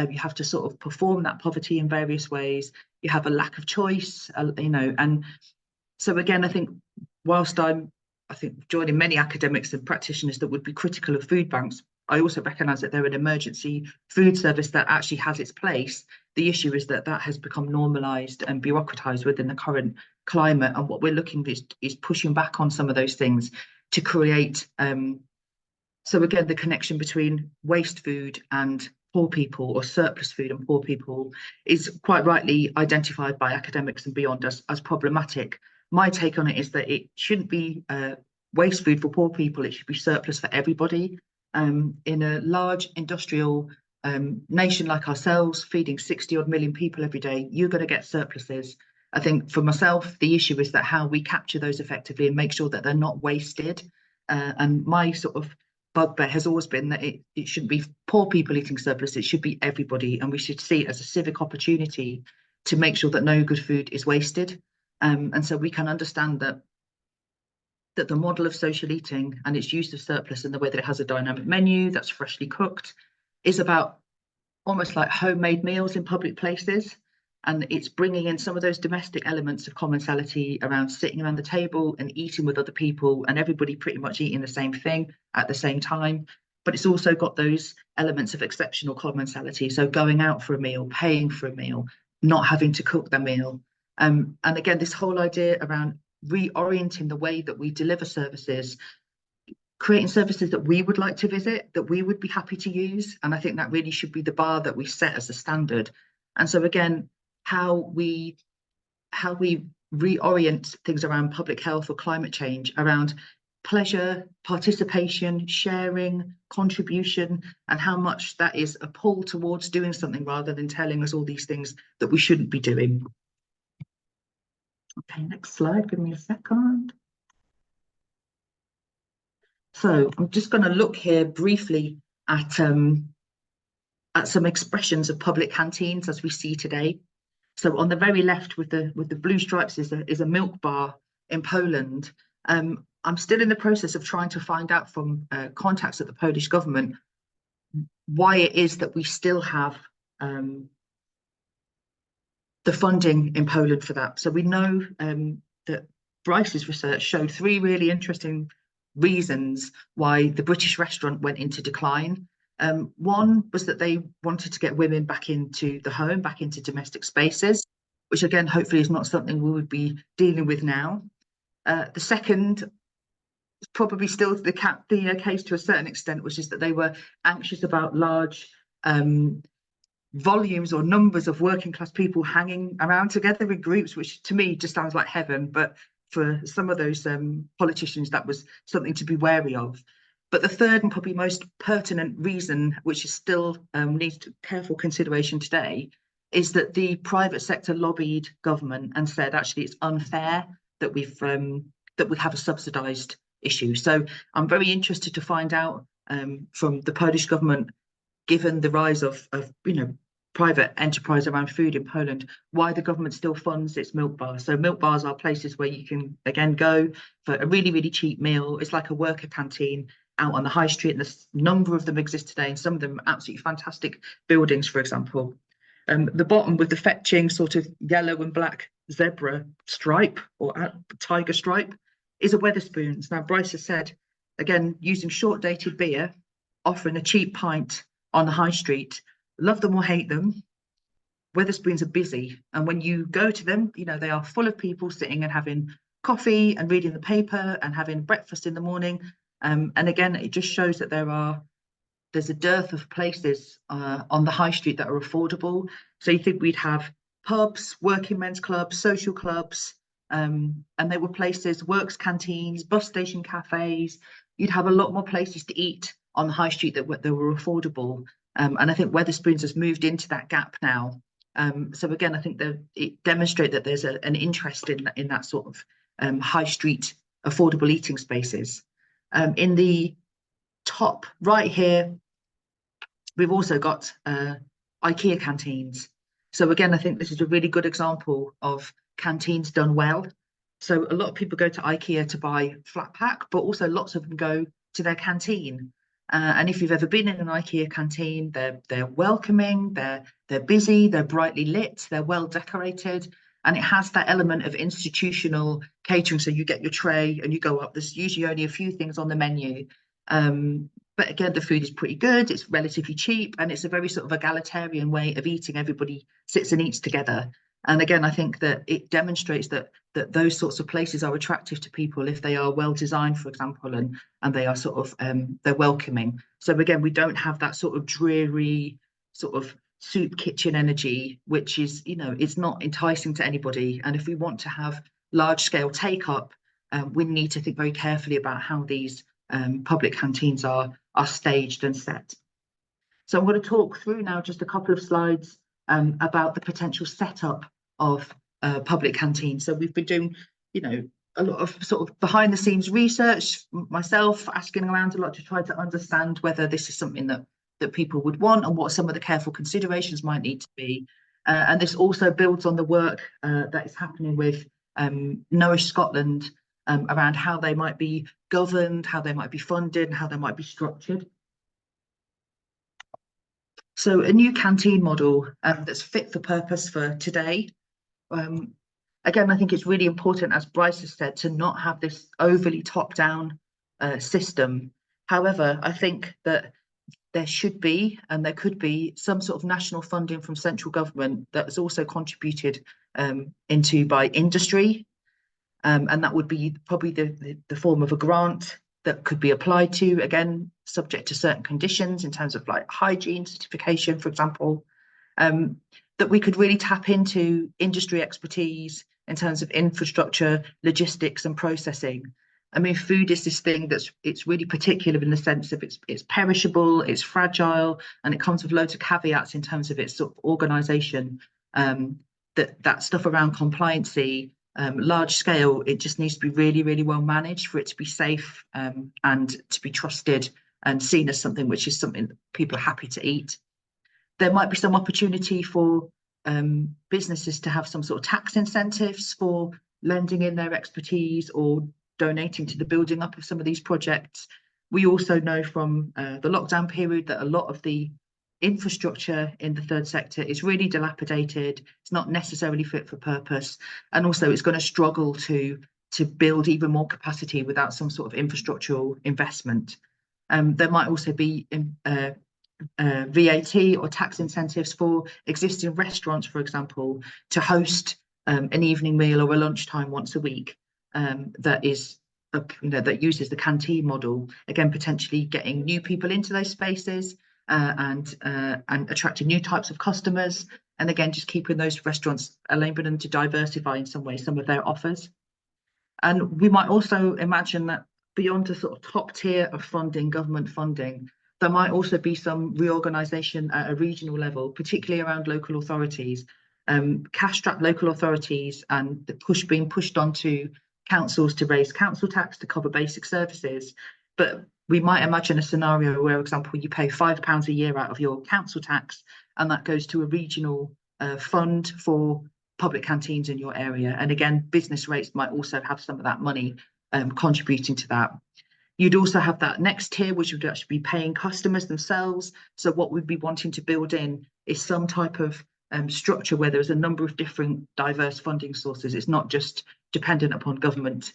[SPEAKER 1] you have to sort of perform that poverty in various ways, you have a lack of choice, you know. And so again, I think whilst I think joining many academics and practitioners that would be critical of food banks, I also recognise that they're an emergency food service that actually has its place. The issue is that has become normalised and bureaucratised within the current climate, and what we're looking at is pushing back on some of those things to create. So again, the connection between waste food and poor people, or surplus food and poor people, is quite rightly identified by academics and beyond as problematic. My take on it is that it shouldn't be waste food for poor people, it should be surplus for everybody. In a large industrial nation like ourselves, feeding 60 odd million people every day, you're going to get surpluses. I think for myself, the issue is that how we capture those effectively and make sure that they're not wasted. And my sort of bugbear has always been that it shouldn't be poor people eating surplus, it should be everybody, and we should see it as a civic opportunity to make sure that no good food is wasted. And so we can understand that the model of social eating and its use of surplus, and the way that it has a dynamic menu that's freshly cooked, is about almost like homemade meals in public places. And it's bringing in some of those domestic elements of commensality around sitting around the table and eating with other people, and everybody pretty much eating the same thing at the same time. But it's also got those elements of exceptional commensality. So going out for a meal, paying for a meal, not having to cook the meal. And again, this whole idea around reorienting the way that we deliver services, creating services that we would like to visit, that we would be happy to use. And I think that really should be the bar that we set as a standard. And so again, how we reorient things around public health or climate change, around pleasure, participation, sharing, contribution, and how much that is a pull towards doing something rather than telling us all these things that we shouldn't be doing. Okay, next slide, give me a second. So I'm just going to look here briefly at some expressions of public canteens as we see today. So on the very left with the blue stripes is a milk bar in Poland. I'm still in the process of trying to find out from contacts at the Polish government why it is that we still have the funding in Poland for that. So we know that Bryce's research showed 3 really interesting reasons why the British restaurant went into decline. One was that they wanted to get women back into the home, back into domestic spaces, which again, hopefully is not something we would be dealing with now. The second is probably still the case to a certain extent, which is that they were anxious about large volumes or numbers of working class people hanging around together in groups, which to me just sounds like heaven. But for some of those politicians, that was something to be wary of. But the third and probably most pertinent reason, which is still needs careful consideration today, is that the private sector lobbied government and said, actually, it's unfair that we have a subsidised issue. So I'm very interested to find out from the Polish government, given the rise of private enterprise around food in Poland, why the government still funds its milk bars. So milk bars are places where you can again go for a really, really cheap meal. It's like a worker canteen out on the high street, and a number of them exist today, and some of them absolutely fantastic buildings, for example. The bottom with the fetching sort of yellow and black zebra stripe or tiger stripe is a Wetherspoons. Now, Bryce has said, again, using short dated beer, offering a cheap pint on the high street, love them or hate them, Wetherspoons are busy. And when you go to them, they are full of people sitting and having coffee and reading the paper and having breakfast in the morning. And again, it just shows that there's a dearth of places on the high street that are affordable. So you think we'd have pubs, working men's clubs, social clubs, and there were places, works canteens, bus station cafes. You'd have a lot more places to eat on the high street that were affordable. And I think Wetherspoons has moved into that gap now. So again, I think that it demonstrates that there's an interest in that sort of high street affordable eating spaces. In the top right here, we've also got IKEA canteens. So again, I think this is a really good example of canteens done well. So a lot of people go to IKEA to buy flat pack, but also lots of them go to their canteen. And if you've ever been in an IKEA canteen, they're welcoming, they're busy, they're brightly lit, they're well decorated, and it has that element of institutional catering. So you get your tray and you go up. There's usually only a few things on the menu. But again, the food is pretty good, it's relatively cheap, and it's a very sort of egalitarian way of eating. Everybody sits and eats together. And again, I think that it demonstrates that those sorts of places are attractive to people if they are well designed, for example, and they are sort of they're welcoming. So again, we don't have that sort of dreary sort of soup kitchen energy, which is, you know, it's not enticing to anybody. And if we want to have large scale take up, we need to think very carefully about how these public canteens are staged and set. So I'm going to talk through now just a couple of slides about the potential setup of public canteens. So we've been doing, you know, a lot of sort of behind the scenes research, myself asking around a lot to try to understand whether this is something that people would want and what some of the careful considerations might need to be. And this also builds on the work that is happening with Nourish Scotland around how they might be governed, how they might be funded, and how they might be structured. So a new canteen model that's fit for purpose for today. Again, I think it's really important, as Bryce has said, to not have this overly top-down system. However, I think that there should be, and there could be, some sort of national funding from central government that is also contributed into by industry. And that would be probably the form of a grant that could be applied to, again, subject to certain conditions in terms of like hygiene certification, for example, that we could really tap into industry expertise in terms of infrastructure, logistics and processing. I mean, food is this thing it's really particular in the sense of it's perishable, it's fragile, and it comes with loads of caveats in terms of its sort of organisation. That stuff around compliancy, large scale, it just needs to be really, really well managed for it to be safe and to be trusted and seen as something which is something that people are happy to eat. There might be some opportunity for businesses to have some sort of tax incentives for lending in their expertise or donating to the building up of some of these projects. We also know from the lockdown period that a lot of the infrastructure in the third sector is really dilapidated. It's not necessarily fit for purpose, and also it's going to struggle to build even more capacity without some sort of infrastructural investment. There might also be VAT or tax incentives for existing restaurants, for example, to host an evening meal or a lunchtime once a week that is that uses the canteen model, again potentially getting new people into those spaces and attracting new types of customers, and again just keeping those restaurants, enabling them to diversify in some way some of their offers. And we might also imagine that beyond a sort of top tier of funding, government funding, there might also be some reorganisation at a regional level, particularly around local authorities, cash-strapped local authorities, and the being pushed onto councils to raise council tax to cover basic services. But we might imagine a scenario where, for example, you pay £5 a year out of your council tax, and that goes to a regional fund for public canteens in your area. And again, business rates might also have some of that money contributing to that. You'd also have that next tier, which would actually be paying customers themselves. So what we'd be wanting to build in is some type of structure where there's a number of different diverse funding sources. It's not just dependent upon government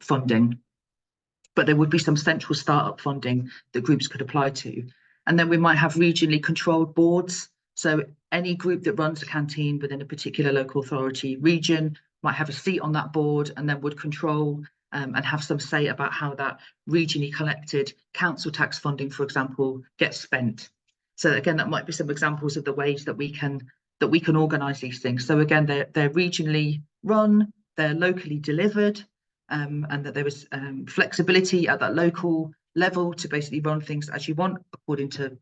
[SPEAKER 1] funding, but there would be some central startup funding that groups could apply to. And then we might have regionally controlled boards. So any group that runs a canteen within a particular local authority region might have a seat on that board and then would control and have some say about how that regionally collected council tax funding, for example, gets spent. So again, that might be some examples of the ways that we can organise these things. So again, they're regionally run, they're locally delivered, and that there is flexibility at that local level to basically run things as you want according to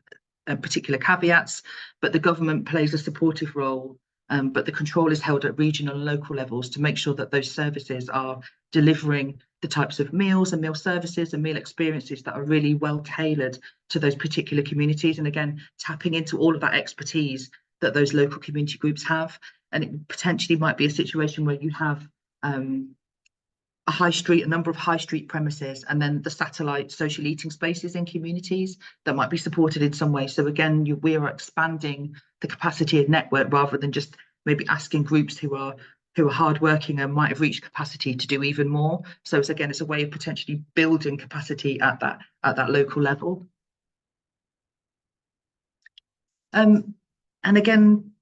[SPEAKER 1] particular caveats. But the government plays a supportive role, but the control is held at regional and local levels to make sure that those services are delivering the types of meals and meal services and meal experiences that are really well tailored to those particular communities. And again, tapping into all of that expertise that those local community groups have. and it potentially might be a situation where you have a number of high street premises, and then the satellite social eating spaces in communities that might be supported in some way. So again, we are expanding the capacity of network rather than just maybe asking groups who are hardworking and might have reached capacity to do even more. So it's a way of potentially building capacity at that local level. And again,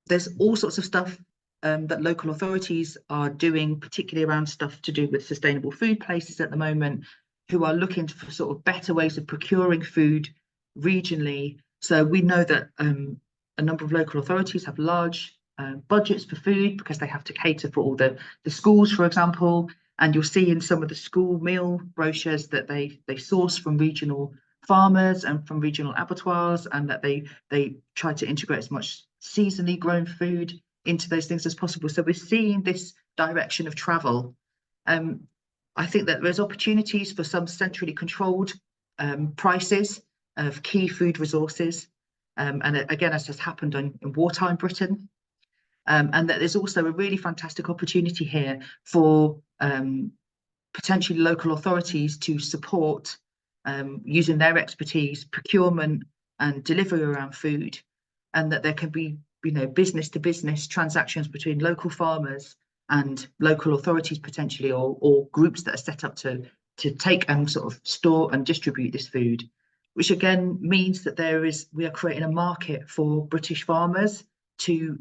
[SPEAKER 1] there's all sorts of stuff that local authorities are doing, particularly around stuff to do with sustainable food places at the moment, who are looking for sort of better ways of procuring food regionally. So we know that a number of local authorities have large budgets for food because they have to cater for all the schools, for example. And you'll see in some of the school meal brochures that they source from regional farmers and from regional abattoirs, and that they try to integrate as much seasonally grown food into those things as possible. So we're seeing this direction of travel. I think that there's opportunities for some centrally controlled prices of key food resources. And again, as has happened in wartime Britain. And that there's also a really fantastic opportunity here for potentially local authorities to support using their expertise, procurement and delivery around food, and that there can be business to business transactions between local farmers and local authorities potentially, or groups that are set up to take and sort of store and distribute this food, which again means that we are creating a market for British farmers to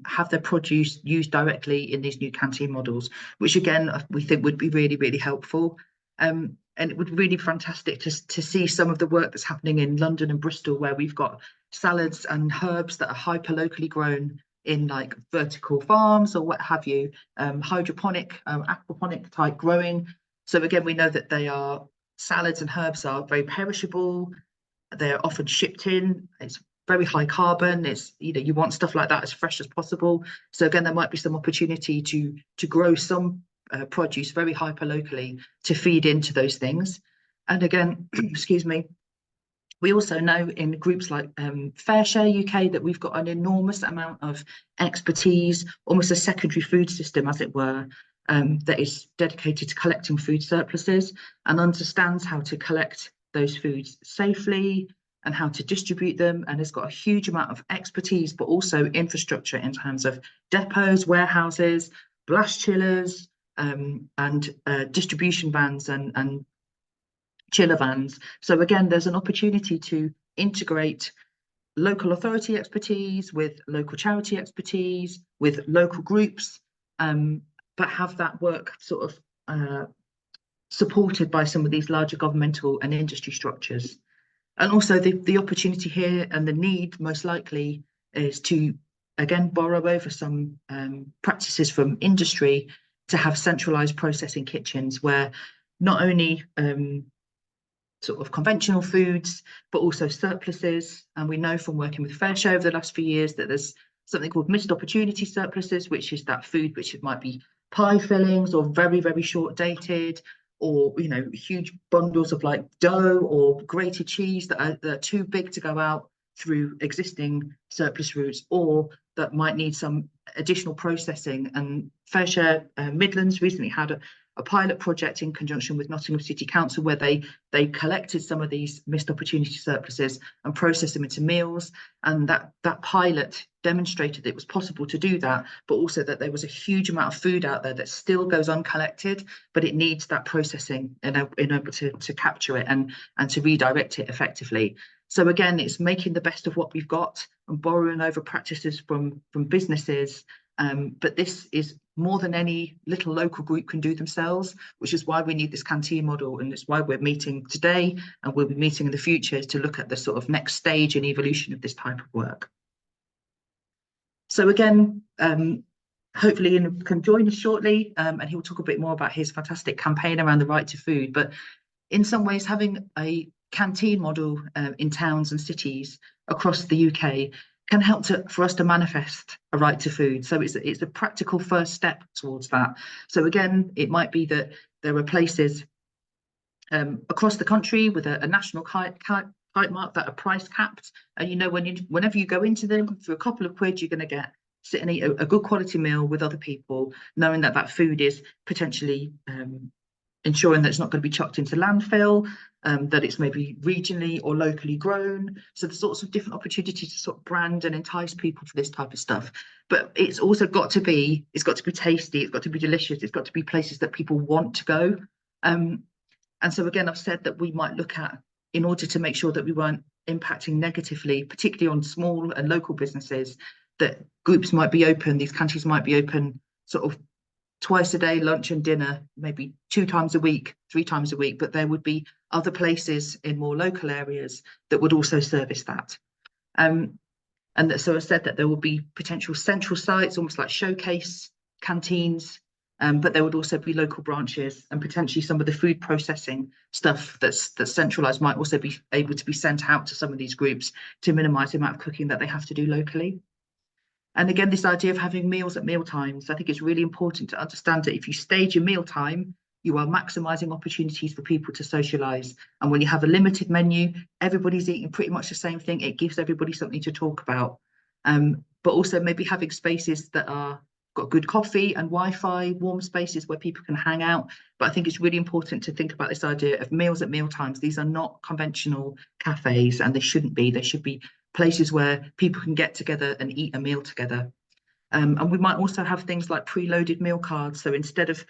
[SPEAKER 1] have their produce used directly in these new canteen models, which again we think would be really, really helpful. And it would be really fantastic to see some of the work that's happening in London and Bristol, where we've got salads and herbs that are hyper locally grown in like vertical farms or what have you, hydroponic, aquaponic type growing. So again, we know that salads and herbs are very perishable. They're often shipped in. It's very high carbon. It's, you want stuff like that as fresh as possible. So again, there might be some opportunity to grow some produce very hyper locally to feed into those things. And again, excuse me, we also know in groups like FareShare UK that we've got an enormous amount of expertise, almost a secondary food system, as it were, that is dedicated to collecting food surpluses and understands how to collect those foods safely and how to distribute them, and has got a huge amount of expertise, but also infrastructure in terms of depots, warehouses, blast chillers, and distribution vans and chiller vans. So again, there's an opportunity to integrate local authority expertise with local charity expertise, with local groups, but have that work sort of supported by some of these larger governmental and industry structures. And also the opportunity here and the need most likely is to, again, borrow over some practices from industry to have centralised processing kitchens where not only sort of conventional foods, but also surpluses. And we know from working with FareShare over the last few years that there's something called missed opportunity surpluses, which is that food which might be pie fillings or very, very short dated, or huge bundles of like dough or grated cheese that are too big to go out through existing surplus routes, or that might need some additional processing. And FareShare Midlands recently had a pilot project in conjunction with Nottingham City Council where they collected some of these missed opportunity surpluses and processed them into meals, and that pilot demonstrated that it was possible to do that, but also that there was a huge amount of food out there that still goes uncollected, but it needs that processing in order to capture it and to redirect it effectively. So again, it's making the best of what we've got and borrowing over practices from businesses. But this is more than any little local group can do themselves, which is why we need this canteen model, and it's why we're meeting today and we'll be meeting in the future to look at the sort of next stage and evolution of this type of work. So again, hopefully Ian can join us shortly, and he'll talk a bit more about his fantastic campaign around the right to food. But in some ways, having a canteen model in towns and cities across the UK can help for us to manifest a right to food. So it's a practical first step towards that. So again, it might be that there are places across the country with a national kite mark that are price capped, and whenever you go into them for a couple of quid, you're going to get sit and eat a good quality meal with other people, knowing that that food is potentially ensuring that it's not going to be chucked into landfill, that it's maybe regionally or locally grown. So there's sorts of different opportunities to sort of brand and entice people to this type of stuff. But it's also got to be, it's got to be tasty, it's got to be delicious, it's got to be places that people want to go. And so again, I've said that we might look at, in order to make sure that we weren't impacting negatively, particularly on small and local businesses, that groups might be open, these canteens might be open sort of twice a day, lunch and dinner, maybe 2 times a week, 3 times a week, but there would be other places in more local areas that would also service that. And so I said that there will be potential central sites, almost like showcase canteens, but there would also be local branches, and potentially some of the food processing stuff that's centralised might also be able to be sent out to some of these groups to minimise the amount of cooking that they have to do locally. And again, this idea of having meals at meal times, I think it's really important to understand that if you stage your meal time, you are maximising opportunities for people to socialise. And when you have a limited menu, everybody's eating pretty much the same thing. It gives everybody something to talk about. But also maybe having spaces that are got good coffee and Wi-Fi, warm spaces where people can hang out. But I think it's really important to think about this idea of meals at meal times. These are not conventional cafes, and they shouldn't be. They should be places where people can get together and eat a meal together. And we might also have things like preloaded meal cards. So instead of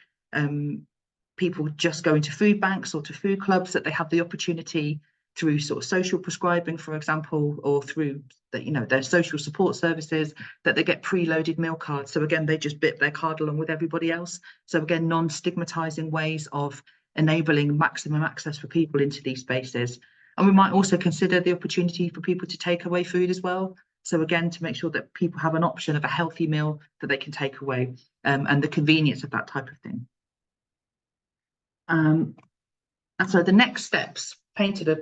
[SPEAKER 1] people just going to food banks or to food clubs, that they have the opportunity through sort of social prescribing, for example, or through their social support services, that they get preloaded meal cards. So again, they just bit their card along with everybody else. So again, non-stigmatizing ways of enabling maximum access for people into these spaces. And we might also consider the opportunity for people to take away food as well. So again, to make sure that people have an option of a healthy meal that they can take away, and the convenience of that type of thing. And so the next steps painted a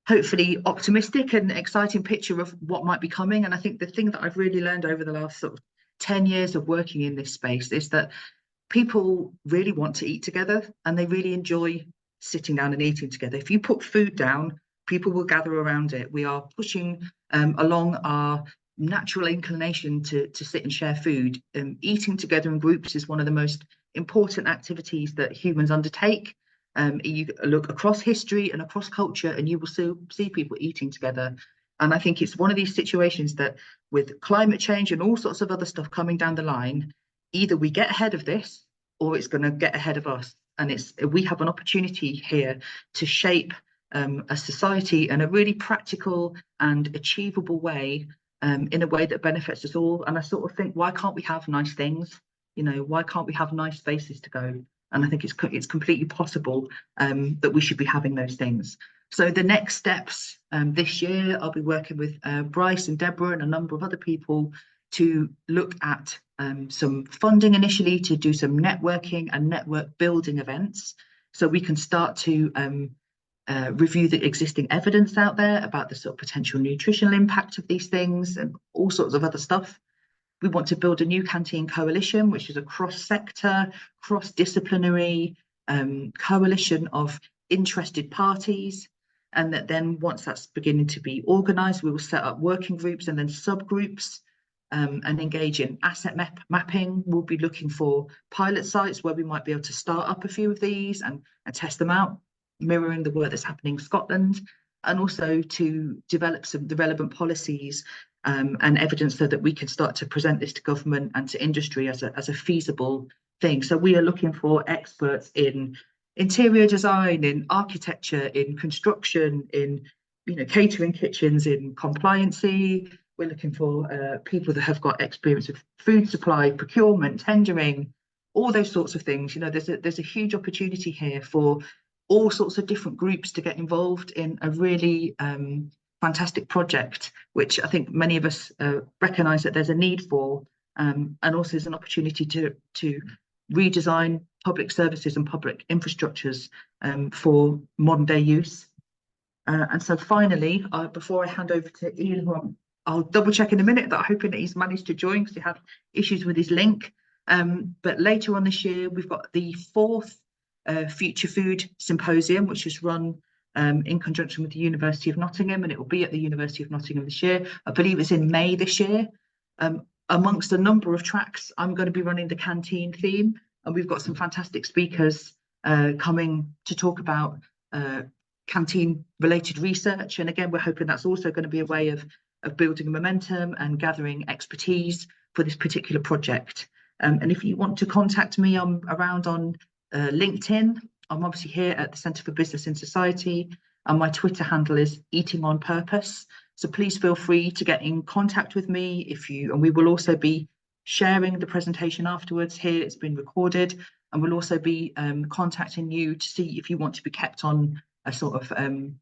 [SPEAKER 1] hopefully optimistic and exciting picture of what might be coming. And I think the thing that I've really learned over the last sort of 10 years of working in this space is that people really want to eat together, and they really enjoy sitting down and eating together. If you put food down, people will gather around it. We are pushing along our natural inclination to sit and share food. Eating together in groups is one of the most important activities that humans undertake. You look across history and across culture, and you will still see people eating together. And I think it's one of these situations that, with climate change and all sorts of other stuff coming down the line, either we get ahead of this or it's going to get ahead of us. And we have an opportunity here to shape a society in a really practical and achievable way, in a way that benefits us all. And I sort of think, why can't we have nice things? Why can't we have nice spaces to go? And I think it's completely possible that we should be having those things. So the next steps this year, I'll be working with Bryce and Deborah and a number of other people to look at some funding initially to do some networking and network building events, so we can start to review the existing evidence out there about the sort of potential nutritional impact of these things and all sorts of other stuff. We want to build a new canteen coalition, which is a cross-sector, cross-disciplinary coalition of interested parties. And that then, once that's beginning to be organised, we will set up working groups and then subgroups, and engage in asset mapping. We'll be looking for pilot sites where we might be able to start up a few of these and test them out, mirroring the work that's happening in Scotland, and also to develop the relevant policies and evidence so that we can start to present this to government and to industry as a feasible thing. So we are looking for experts in interior design, in architecture, in construction, in catering kitchens, in compliancy. We're looking for people that have got experience with food supply, procurement, tendering, all those sorts of things. There's a huge opportunity here for all sorts of different groups to get involved in a really fantastic project, which I think many of us recognise that there's a need for, and also there's an opportunity to redesign public services and public infrastructures for modern day use. And so finally, before I hand over to Ian, who I'll double check in a minute, that I'm hoping that he's managed to join because he had issues with his link. But later on this year, we've got the 4th Future Food Symposium, which is run in conjunction with the University of Nottingham, and it will be at the University of Nottingham this year. I believe it's in May this year. amongst a number of tracks, I'm going to be running the Canteen theme, and we've got some fantastic speakers coming to talk about canteen related research. And again, we're hoping that's also going to be a way of building momentum and gathering expertise for this particular project. And if you want to contact me, I'm around on LinkedIn. I'm obviously here at the Centre for Business in Society, and my Twitter handle is Eating on Purpose. So please feel free to get in contact with me and we will also be sharing the presentation afterwards here. It's been recorded, and we'll also be contacting you to see if you want to be kept on a sort of an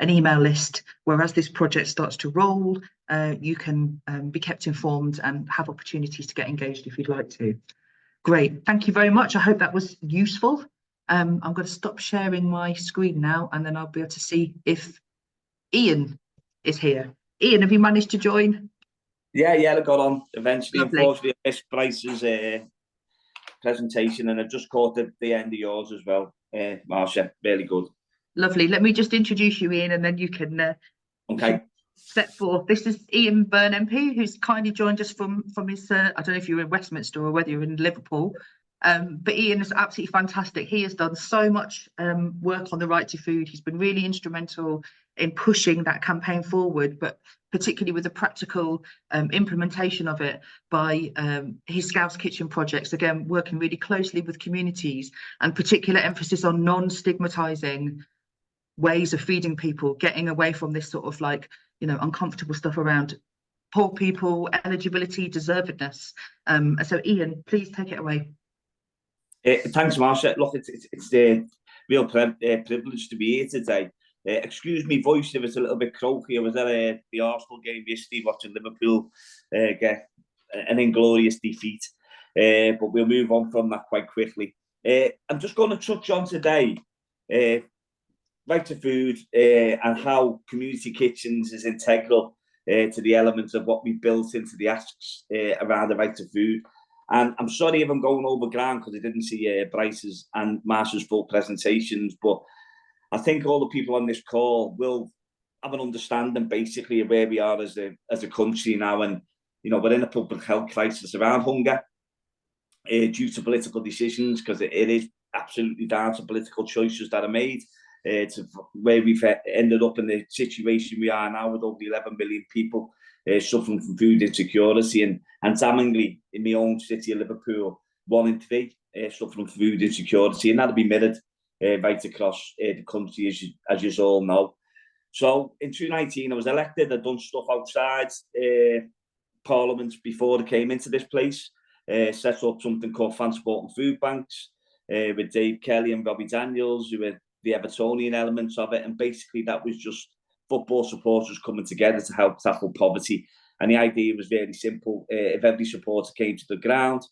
[SPEAKER 1] email list, whereas this project starts to roll, you can be kept informed and have opportunities to get engaged if you'd like to. Great, thank you very much. I hope that was useful. I'm going to stop sharing my screen now, and then I'll be able to see if Ian is here. Ian, have you managed to join?
[SPEAKER 3] Yeah, I got on eventually.
[SPEAKER 1] Lovely.
[SPEAKER 3] Unfortunately, I missed Bryce's presentation, and I just caught the end of yours as well, Marcia. Really good.
[SPEAKER 1] Lovely. Let me just introduce you, Ian, and then you can
[SPEAKER 3] Okay.
[SPEAKER 1] step forth. This is Ian Byrne MP, who's kindly joined us from his, I don't know if you're in Westminster or whether you're in Liverpool, but Ian is absolutely fantastic. He has done so much work on the right to food. He's been really instrumental in pushing that campaign forward, but particularly with the practical implementation of it by his Scouse Kitchen projects, again, working really closely with communities, and particular emphasis on non-stigmatizing ways of feeding people, getting away from this sort of like, uncomfortable stuff around poor people, eligibility, deservedness. So Ian, please take it away.
[SPEAKER 3] Thanks, Marcia. Look, it's a real privilege to be here today. Excuse me voice if it's a little bit croaky. I was at the Arsenal game yesterday watching Liverpool get an inglorious defeat, but we'll move on from that quite quickly. I'm just going to touch on today right to food and how community kitchens is integral to the elements of what we built into the asks around the right to food. And I'm sorry if I'm going over ground because I didn't see Bryce's and Marcia's full presentations, but I think all the people on this call will have an understanding basically of where we are as a country now. And, we're in a public health crisis around hunger due to political decisions, because it is absolutely down to political choices that are made. To where we've ended up in the situation we are now with over 11 million people suffering from food insecurity, and damningly in my own city of Liverpool, 1 in 3 suffering from food insecurity, and that'll be mirrored right across the country, as you all know. So in 2019, I was elected. I'd done stuff outside Parliament before I came into this place. Set up something called Transport and Food Banks with Dave Kelly and Robbie Daniels, who were the Evertonian elements of it. And basically that was just football supporters coming together to help tackle poverty. And the idea was very simple. If every supporter came to the ground,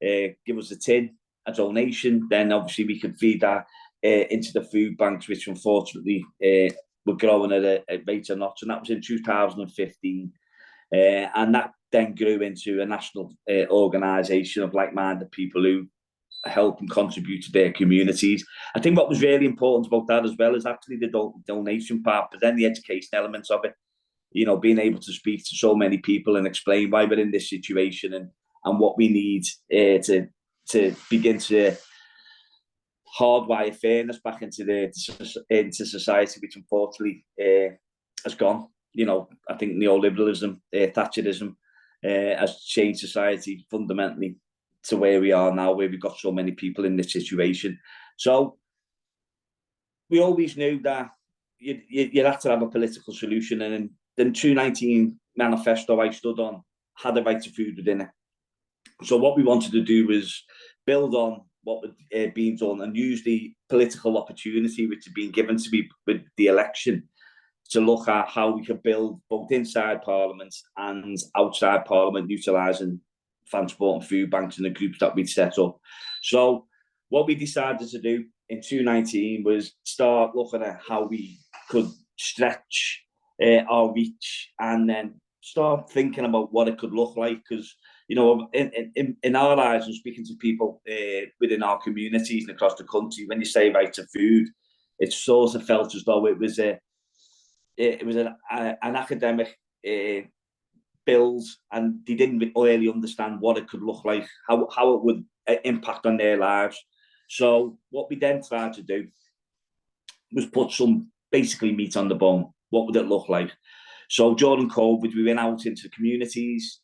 [SPEAKER 3] give us a tin, a donation, then obviously we could feed that into the food banks, which unfortunately were growing at a rate of knots. And that was in 2015. And that then grew into a national organisation of like-minded people who help and contribute to their communities. I think what was really important about that as well is actually the donation part, but then the education elements of it. Being able to speak to so many people and explain why we're in this situation and what we need to begin to hardwire fairness back into society, which unfortunately has gone. I think neoliberalism, Thatcherism has changed society fundamentally to where we are now, where we've got so many people in this situation. So we always knew that you had to have a political solution, and the 2019 manifesto I stood on had a right to food within it. So what we wanted to do was build on what had been done and use the political opportunity which had been given to me with the election to look at how we could build both inside Parliament and outside Parliament, utilising transport and food banks and the groups that we'd set up. So what we decided to do in 2019 was start looking at how we could stretch our reach, and then start thinking about what it could look like. Because, in our eyes, and speaking to people within our communities and across the country, when you say right to food, it sort of felt as though it was an academic bills, and they didn't really understand what it could look like, how it would impact on their lives. So what we then tried to do was put some basically meat on the bone. What would it look like? So during COVID, we went out into communities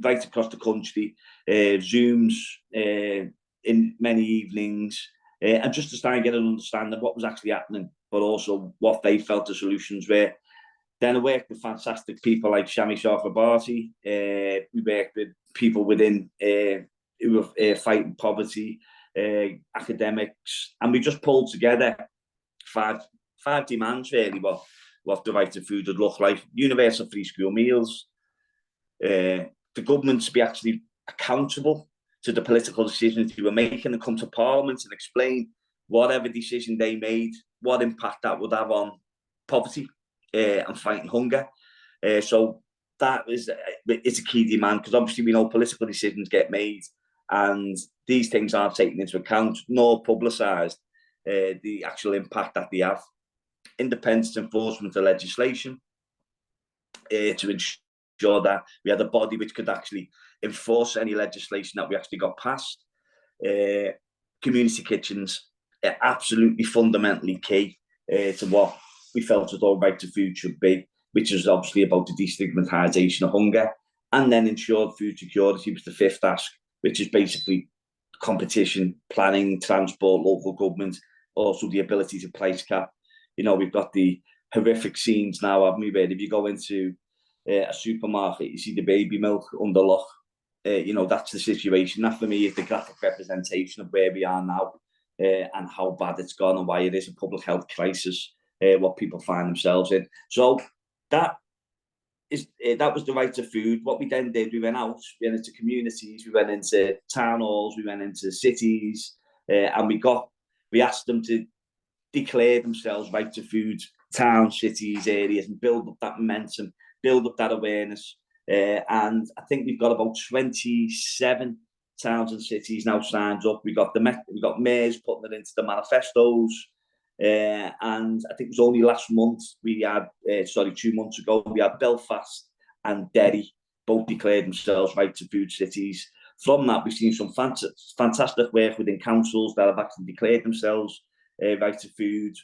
[SPEAKER 3] right across the country, Zooms in many evenings, and just to try and get an understanding of what was actually happening, but also what they felt the solutions were. Then I worked with fantastic people like Shami Chakrabarti. We worked with people within who were fighting poverty, academics, and we just pulled together five demands really. What the right to food would look like: universal free school meals, the government to be actually accountable to the political decisions they were making and come to Parliament and explain whatever decision they made, what impact that would have on poverty and fighting hunger. So that is it's a key demand, because obviously we know political decisions get made and these things aren't taken into account nor publicised, the actual impact that they have. Independent enforcement of legislation to ensure that we had a body which could actually enforce any legislation that we actually got passed. Community kitchens are absolutely fundamentally key to what we felt as though right to food should be, which is obviously about the destigmatisation of hunger, and then ensured food security was the fifth ask, which is basically competition, planning, transport, local government, also the ability to price cap. You know, we've got the horrific scenes now, haven't we, where if you go into a supermarket, you see the baby milk under lock. You know, that's the situation. That for me is the graphic representation of where we are now and how bad it's gone and why it is a public health crisis, what people find themselves in. So that was the right to food. What we then did, we went out, we went into communities, we went into town halls, we went into cities, and we asked them to declare themselves right to food, towns, cities, areas, and build up that momentum, build up that awareness. And I think we've got about 27 towns and cities now signed up. We got mayors putting it into the manifestos. And I think it was only last month we had, 2 months ago, we had Belfast and Derry both declared themselves right to food cities. From that, we've seen some fantastic work within councils that have actually declared themselves right to food,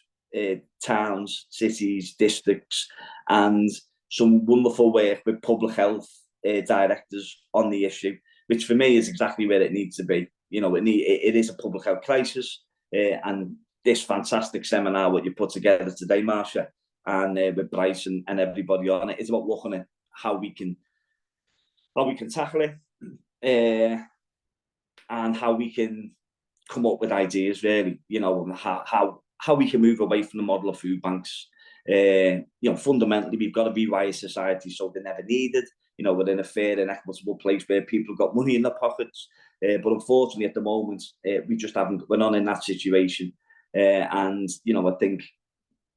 [SPEAKER 3] towns, cities, districts, and some wonderful work with public health directors on the issue, which for me is exactly where it needs to be. You know, it is a public health crisis, and this fantastic seminar, what you put together today, Marcia, and with Bryce and everybody on it, is about looking at how we can tackle it, and how we can come up with ideas, really, you know, and how we can move away from the model of food banks. You know, fundamentally, we've got to rewire society so they're never needed. You know, we're in a fair and equitable place where people have got money in their pockets. But unfortunately, at the moment, we just haven't, we're not in that situation. And, you know, I think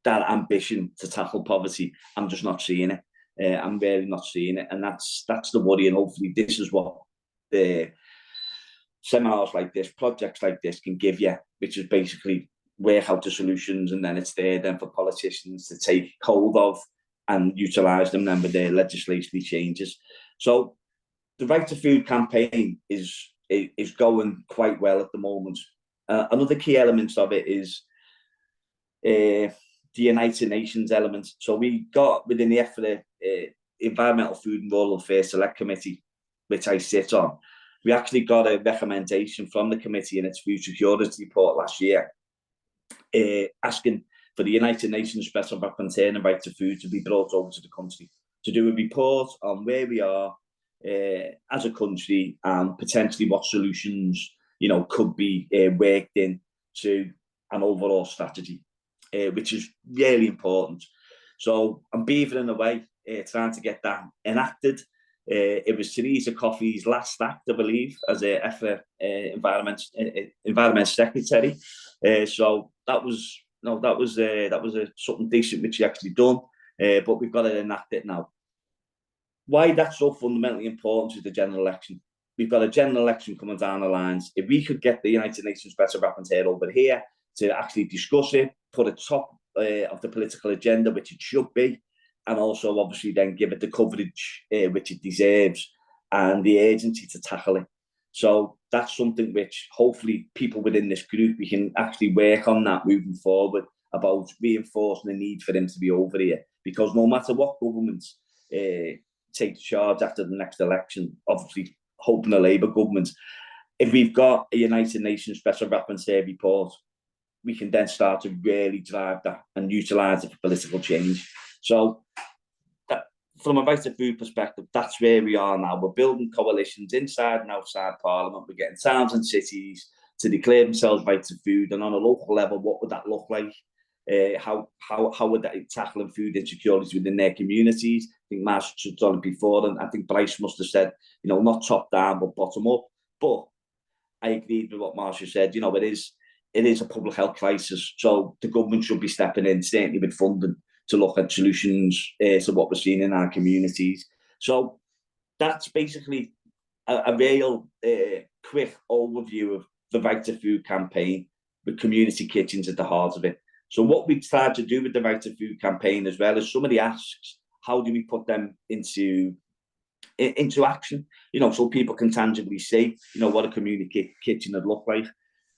[SPEAKER 3] that ambition to tackle poverty, I'm just not seeing it. I'm really not seeing it. And that's the worry. And hopefully this is what the seminars like this, projects like this can give you, which is basically work out the solutions, and then it's there then for politicians to take hold of and utilise them then with their legislative changes. So the Right to Food campaign is going quite well at the moment. Another key element of it is the United Nations element. So we got within the EFRA Environmental, Food and Rural Affairs Select Committee, which I sit on, we actually got a recommendation from the committee in its food security report last year, asking for the United Nations Special Rapporteur on Right to Food to be brought over to the country to do a report on where we are as a country and potentially what solutions, you know, could be worked into an overall strategy, which is really important. So I'm beavering away, trying to get that enacted. It was Theresa Coffey's last act, I believe, as a EFRA environment secretary. So that was something decent which she actually done. But we've got to enact it now. Why that's so fundamentally important is the general election. We've got a general election coming down the lines. If we could get the United Nations Special Rapporteur over here to actually discuss it, put it top of the political agenda, which it should be, and also obviously then give it the coverage which it deserves and the urgency to tackle it. So that's something which hopefully people within this group, we can actually work on that moving forward, about reinforcing the need for them to be over here. Because no matter what government takes charge after the next election, obviously hoping a Labour government, if we've got a United Nations Special Rapporteur report, we can then start to really drive that and utilise it for political change. So that, from a right to food perspective, that's where we are now. We're building coalitions inside and outside Parliament. We're getting towns and cities to declare themselves right to food. And on a local level, what would that look like? How would that tackling food insecurity within their communities? I think Marsh has done it before, and I think Bryce must have said, you know, not top down but bottom up. But I agreed with what Marcia said. You know, it is a public health crisis, so the government should be stepping in, certainly with funding, to look at solutions to what we're seeing in our communities. So that's basically a real quick overview of the Right to Food campaign, with community kitchens at the heart of it. So what we tried to do with the Right to Food campaign as well is, somebody asks, how do we put them into action? You know, so people can tangibly see, you know, what a community kitchen would look like.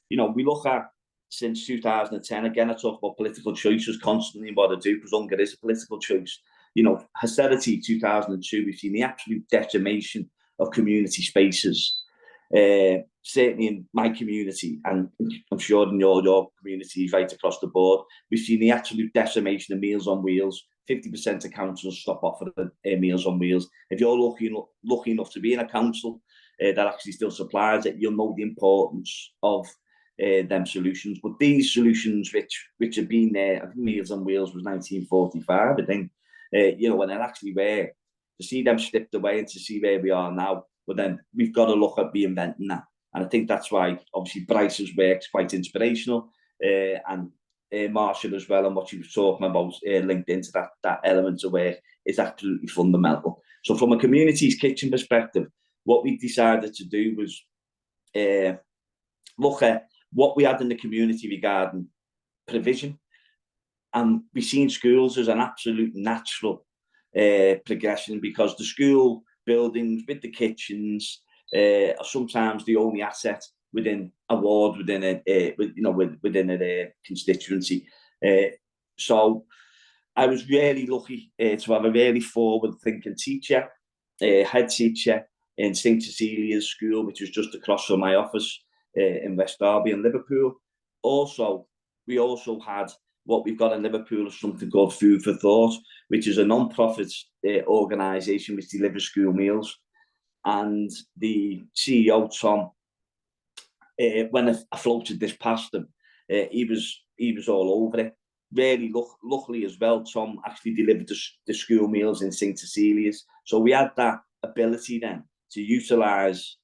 [SPEAKER 3] You know, we look at, since 2010, again, I talk about political choices constantly and what I do, because hunger is a political choice. You know, austerity 2002, we've seen the absolute decimation of community spaces. Certainly in my community, and I'm sure in your communities right across the board, we've seen the absolute decimation of Meals on Wheels. 50% of councils stop offering Meals on Wheels. If you're lucky enough to be in a council that actually still supplies it, you'll know the importance of them solutions. But these solutions which have been there, I think Meals on Wheels was 1945, I think, you know, when it actually were, to see them slipped away and to see where we are now, but then we've got to look at reinventing that. And I think that's why, obviously, Bryce's work's quite inspirational, and Marshall as well, and what she was talking about linked into that element of work is absolutely fundamental. So from a community's kitchen perspective, what we decided to do was look at what we had in the community regarding provision. And we've seen schools as an absolute natural progression, because the school buildings with the kitchens are sometimes the only asset within a ward, within a constituency. So I was really lucky to have a really forward-thinking teacher, head teacher in St Cecilia's School, which was just across from my office in West Derby in Liverpool. We also had what we've got in Liverpool is something called Food for Thought, which is a non-profit organisation which delivers school meals. And the CEO, Tom, when I floated this past him, he was all over it. Really, luckily as well, Tom actually delivered the school meals in St Cecilia's. So we had that ability then to utilise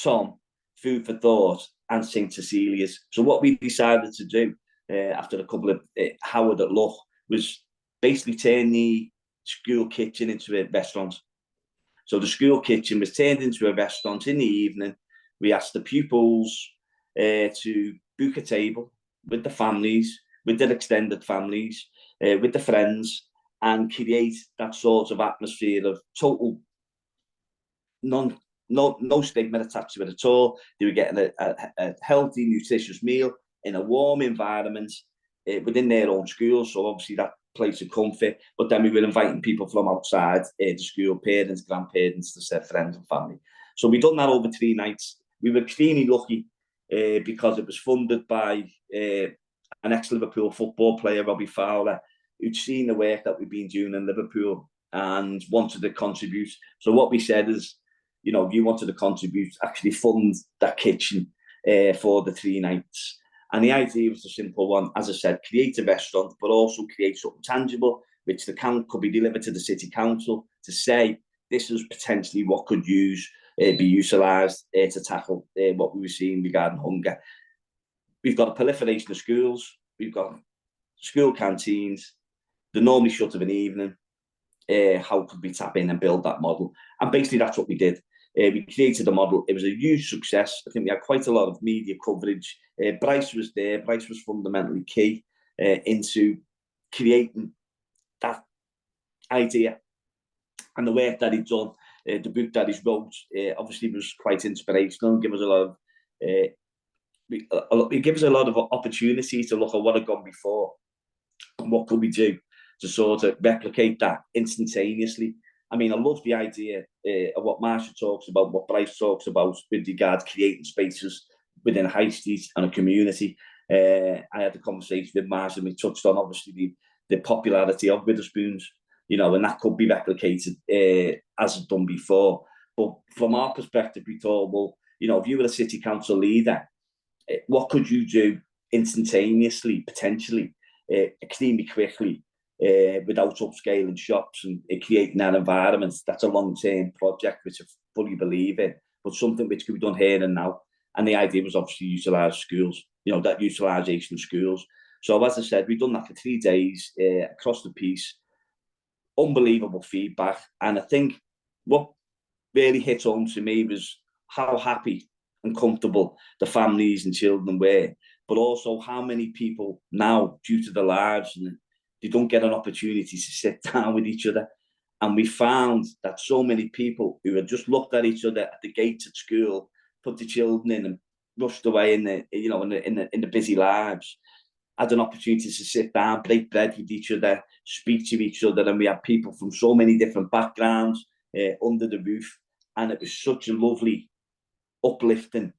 [SPEAKER 3] Tom, Food for Thought, and St Cecilia's. So what we decided to do after a couple of how would it look was basically turn the school kitchen into a restaurant. So the school kitchen was turned into a restaurant in the evening. We asked the pupils to book a table with the families, with their extended families, with the friends, and create that sort of atmosphere of total no stigma attached to it at all. They were getting a healthy, nutritious meal in a warm environment within their own school. So obviously that place of comfort. But then we were inviting people from outside the school, parents, grandparents, to friends and family. So we done that over 3 nights. We were extremely lucky because it was funded by an ex-Liverpool football player, Robbie Fowler, who'd seen the work that we've been doing in Liverpool and wanted to contribute. So what we said is, you know, if you wanted to contribute, actually fund that kitchen for the 3 nights. And the idea was a simple one, as I said, create a restaurant, but also create something tangible, which could be delivered to the city council to say, this is potentially what could be utilised to tackle what we were seeing regarding hunger. We've got a proliferation of schools. We've got school canteens. They're normally shut of an evening. How could we tap in and build that model? And basically that's what we did. We created a model. It was a huge success. I think we had quite a lot of media coverage. Bryce was there. Bryce was fundamentally key into creating that idea. And the work that he'd done, the book that he's wrote, obviously was quite inspirational and give us a lot of, it gives us a lot of opportunity to look at what had gone before and what could we do to sort of replicate that instantaneously. I mean, I love the idea of what Marsha talks about, what Bryce talks about with regard to creating spaces within a high street and a community. I had a conversation with Marsha and we touched on, obviously, the popularity of Witherspoons, you know, and that could be replicated as it's done before. But from our perspective, we thought, well, you know, if you were a city council leader, what could you do instantaneously, potentially, extremely quickly, without upscaling shops and creating that environment? That's a long-term project, which I fully believe in, but something which can be done here and now. And the idea was obviously utilise schools, you know, that utilisation of schools. So as I said, we've done that for 3 days across the piece. Unbelievable feedback. And I think what really hit home to me was how happy and comfortable the families and children were, but also how many people now, due to their lives, and they don't get an opportunity to sit down with each other. And we found that so many people who had just looked at each other at the gates at school, put the children in and rushed away in the busy lives, had an opportunity to sit down, break bread with each other, speak to each other. And we had people from so many different backgrounds under the roof. And it was such a lovely, uplifting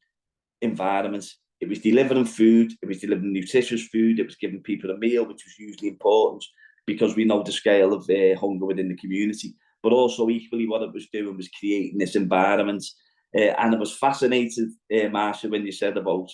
[SPEAKER 3] environment. It was delivering food, it was delivering nutritious food, it was giving people a meal, which was hugely important because we know the scale of hunger within the community. But also equally what it was doing was creating this environment. And I was fascinated, Marsha, when you said about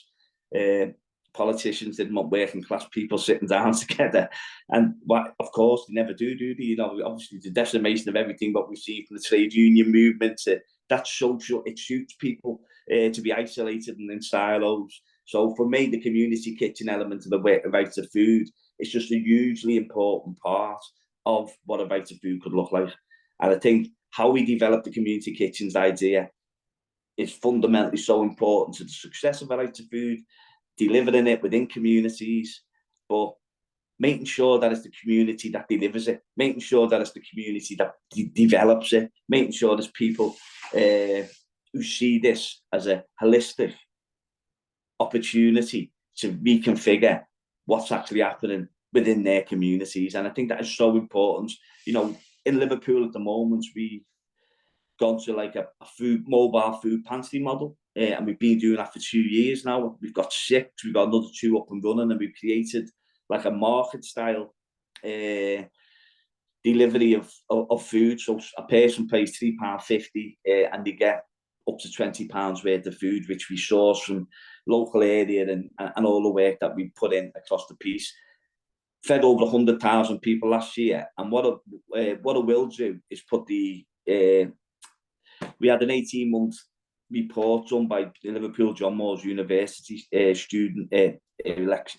[SPEAKER 3] politicians didn't want working class people sitting down together. And of course, they never do they? You know, obviously the decimation of everything what we see from the trade union movement, that's social, it suits people to be isolated and in silos. So for me, the community kitchen element of the right to food is just a hugely important part of what a right to food could look like. And I think how we develop the community kitchens idea is fundamentally so important to the success of a right to food, delivering it within communities, but making sure that it's the community that delivers it, making sure that it's the community that develops it, making sure there's people who see this as a holistic opportunity to reconfigure what's actually happening within their communities. And I think that is so important. You know, in Liverpool at the moment, we've gone to like a mobile food pantry model, and we've been doing that for 2 years now. We've got 6, we've got another 2 up and running, and we've created like a market style delivery of food. So a person pays £3.50 and they get up to £20 worth of food, which we source from local area and all the work that we put in across the piece. Fed over 100,000 people last year. And what I will do is put we had an 18-month report done by the Liverpool John Moores University student,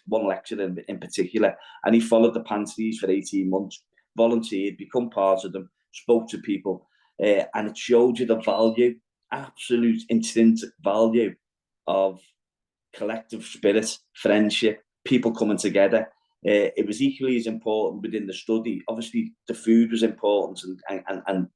[SPEAKER 3] one lecturer in particular, and he followed the pantries for 18 months, volunteered, become part of them, spoke to people, and it showed you the value, absolute intrinsic value of collective spirit, friendship, people coming together. It was equally as important within the study. Obviously, the food was important and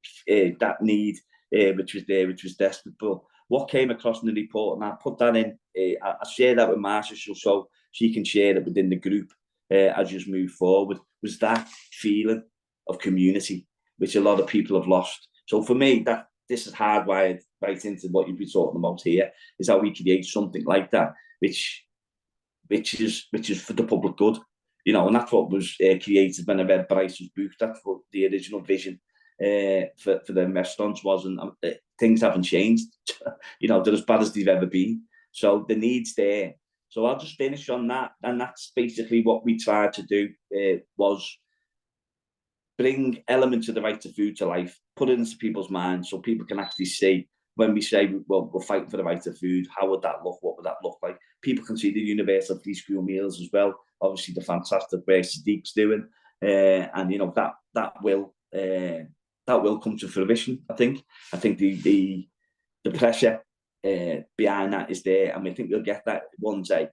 [SPEAKER 3] that need, which was there, which was desperate. But what came across in the report, and I put that in, I shared that with Marsha so she can share it within the group as you move forward, was that feeling of community, which a lot of people have lost. So for me, this is hardwired right into what you've been talking about here, is how we create something like that, which is for the public good. You know, and that's what was created when I read Bryce's book. That's what the original vision for the restaurants was, and things haven't changed. You know, they're as bad as they've ever been. So the need's there. So I'll just finish on that, and that's basically what we tried to do, was bring elements of the right to food to life, put it into people's minds so people can actually see when we say, well, we're fighting for the right to food, how would that look? What would that look like? People can see the universal free school meals as well. Obviously, the fantastic work Sadiq's doing, and you know that will come to fruition. I think the pressure behind that is there, and we think we'll get that one day.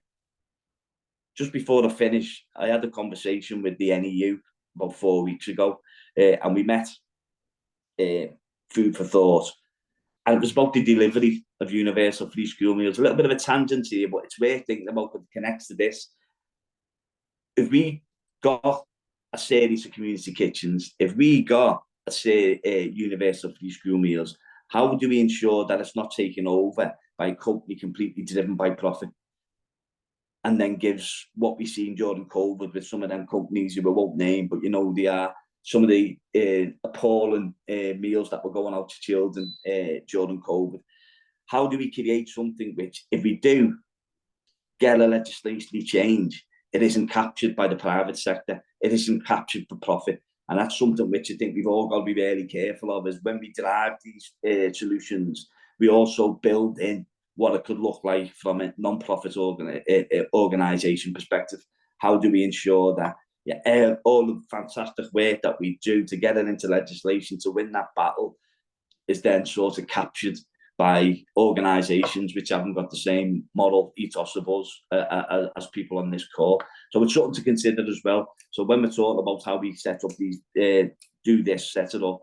[SPEAKER 3] Just before I finish, I had a conversation with the NEU about 4 weeks ago, and we met Food for Thought, and it was about the delivery of universal free school meals. A little bit of a tangent here, but it's worth thinking about because it connects to this. If we got a series of community kitchens, if we got a universal free school meals, how do we ensure that it's not taken over by a company completely driven by profit? And then gives what we've seen during COVID with some of them companies who we won't name, but you know, they are some of the appalling meals that were going out to children during COVID. How do we create something which, if we do get a legislative change, it isn't captured by the private sector, it isn't captured for profit? And that's something which I think we've all got to be very careful of, is when we drive these solutions, we also build in what it could look like from a non-profit organisation perspective. How do we ensure that all the fantastic work that we do to get it into legislation to win that battle is then sort of captured by organisations which haven't got the same moral ethos of us as people on this call? So it's something to consider as well. So when we're talking about how we set up these, do this, set it up,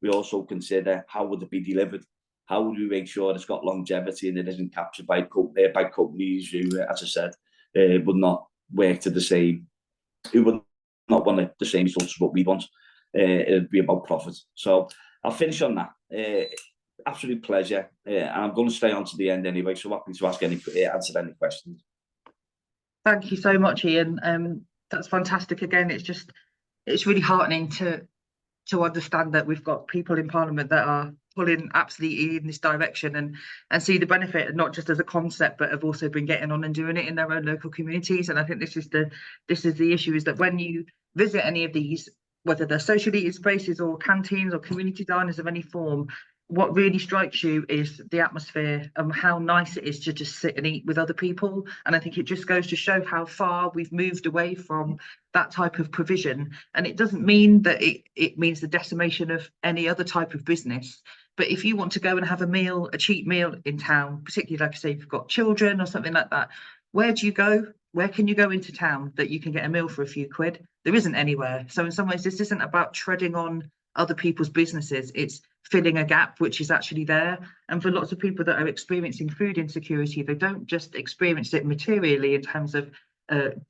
[SPEAKER 3] we also consider how would it be delivered? How would we make sure it's got longevity and it isn't captured by companies who, as I said, would not work to the same, who would not want the same results as what we want? It'd be about profit. So I'll finish on that. Absolute pleasure. And I'm going to stay on to the end anyway, so happy to answer any questions.
[SPEAKER 1] Thank you so much, Ian. That's fantastic. Again, it's really heartening to understand that we've got people in Parliament that are pulling absolutely in this direction and see the benefit, not just as a concept, but have also been getting on and doing it in their own local communities. And I think this is the issue, is that when you visit any of these, whether they're social eating spaces or canteens or community diners of any form, what really strikes you is the atmosphere and how nice it is to just sit and eat with other people. And I think it just goes to show how far we've moved away from that type of provision. And it doesn't mean that it means the decimation of any other type of business. But if you want to go and have a cheap meal in town, particularly, like I say, if you've got children or something like that, where do you go? Where can you go into town that you can get a meal for a few quid? There isn't anywhere. So in some ways, this isn't about treading on other people's businesses. It's filling a gap which is actually there. And for lots of people that are experiencing food insecurity, they don't just experience it materially in terms of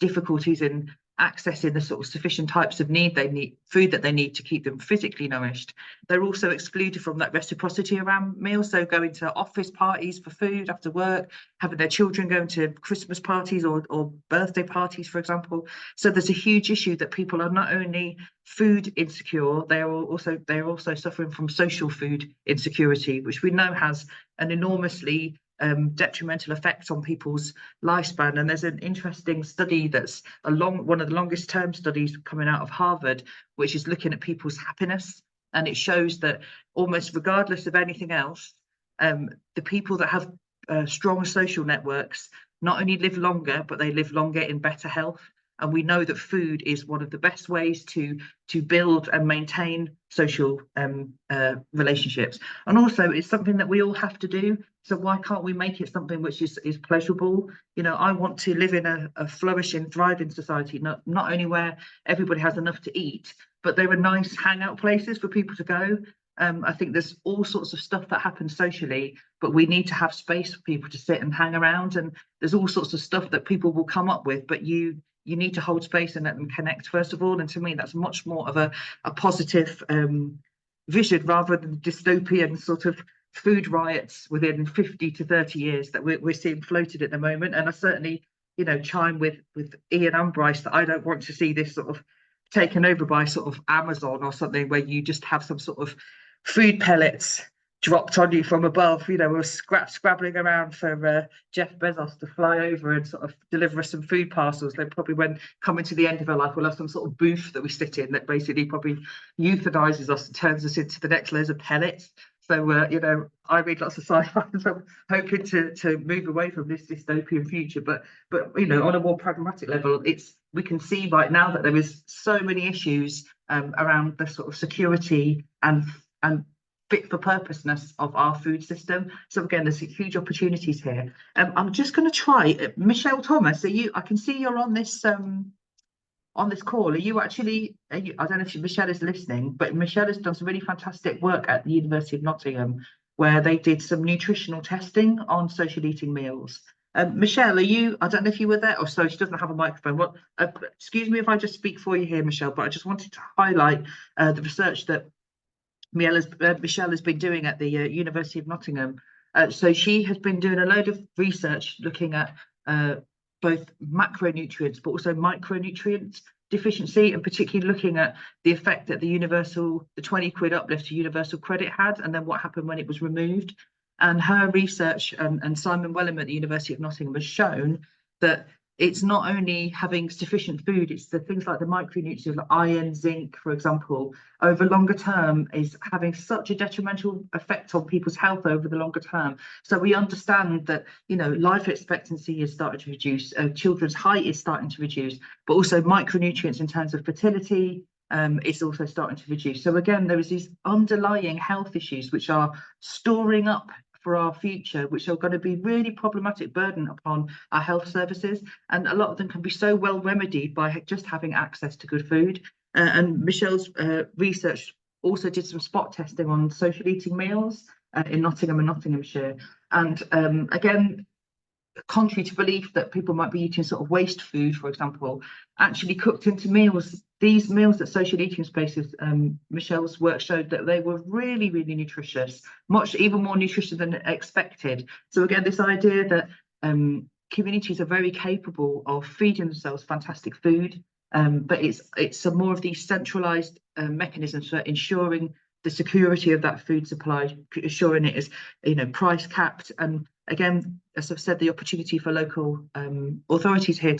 [SPEAKER 1] difficulties in accessing the sort of sufficient types of food that they need to keep them physically nourished. They're also excluded from that reciprocity around meals. So going to office parties for food after work, having their children going to Christmas parties or birthday parties, for example. So there's a huge issue that people are not only food insecure, they're also suffering from social food insecurity, which we know has an enormously detrimental effects on people's lifespan. And there's an interesting study that's one of the longest term studies coming out of Harvard, which is looking at people's happiness. And it shows that almost regardless of anything else, the people that have strong social networks not only live longer, but they live longer in better health. And we know that food is one of the best ways to build and maintain social relationships. And also it's something that we all have to do. So why can't we make it something which is pleasurable? You know, I want to live in a flourishing, thriving society, not only where everybody has enough to eat, but there are nice hangout places for people to go. I think there's all sorts of stuff that happens socially, but we need to have space for people to sit and hang around. And there's all sorts of stuff that people will come up with, but you need to hold space and let them connect, first of all. And to me, that's much more of a positive vision rather than dystopian sort of food riots within 50 to 30 years that we're seeing floated at the moment. And I certainly, chime with Ian and Bryce that I don't want to see this sort of taken over by sort of Amazon or something where you just have some sort of food pellets dropped on you from above. We're scrabbling around for Jeff Bezos to fly over and sort of deliver us some food parcels. Then probably when coming to the end of our life, we'll have some sort of booth that we sit in that basically probably euthanizes us and turns us into the next layers of pellets. So, I read lots of sci-fi, so I'm hoping to move away from this dystopian future. But on a more pragmatic level, we can see right now that there is so many issues around the sort of security and fit for purposeness of our food system. So again, there's huge opportunities here. I'm just going to try Michelle Thomas. I can see you're on this on this call, are you actually, I don't know if Michelle is listening, but Michelle has done some really fantastic work at the University of Nottingham, where they did some nutritional testing on social eating meals. Michelle, I don't know if you were there. Oh, sorry, she doesn't have a microphone. Well, excuse me if I just speak for you here, Michelle, but I just wanted to highlight the research that Michelle has been doing at the University of Nottingham. So she has been doing a load of research looking at both macronutrients, but also micronutrients deficiency, and particularly looking at the effect that the 20 quid uplift to universal credit had, and then what happened when it was removed. And her research and Simon Wellham at the University of Nottingham has shown that it's not only having sufficient food, it's the things like the micronutrients, like iron, zinc, for example, over longer term is having such a detrimental effect on people's health over the longer term. So we understand that, you know, life expectancy is starting to reduce, children's height is starting to reduce, but also micronutrients in terms of fertility is also starting to reduce. So again, there is these underlying health issues which are storing up for our future, which are going to be really problematic burden upon our health services, and a lot of them can be so well remedied by just having access to good food. And Michelle's research also did some spot testing on social eating meals in Nottingham and Nottinghamshire, and again, contrary to belief that people might be eating sort of waste food, for example, actually cooked into meals. These meals at social eating spaces, Michelle's work showed that they were really, really nutritious, even more nutritious than expected. So again, this idea that communities are very capable of feeding themselves fantastic food, but it's some more of these centralised mechanisms for ensuring the security of that food supply, ensuring it is, you know, price capped. And again, as I've said, the opportunity for local authorities here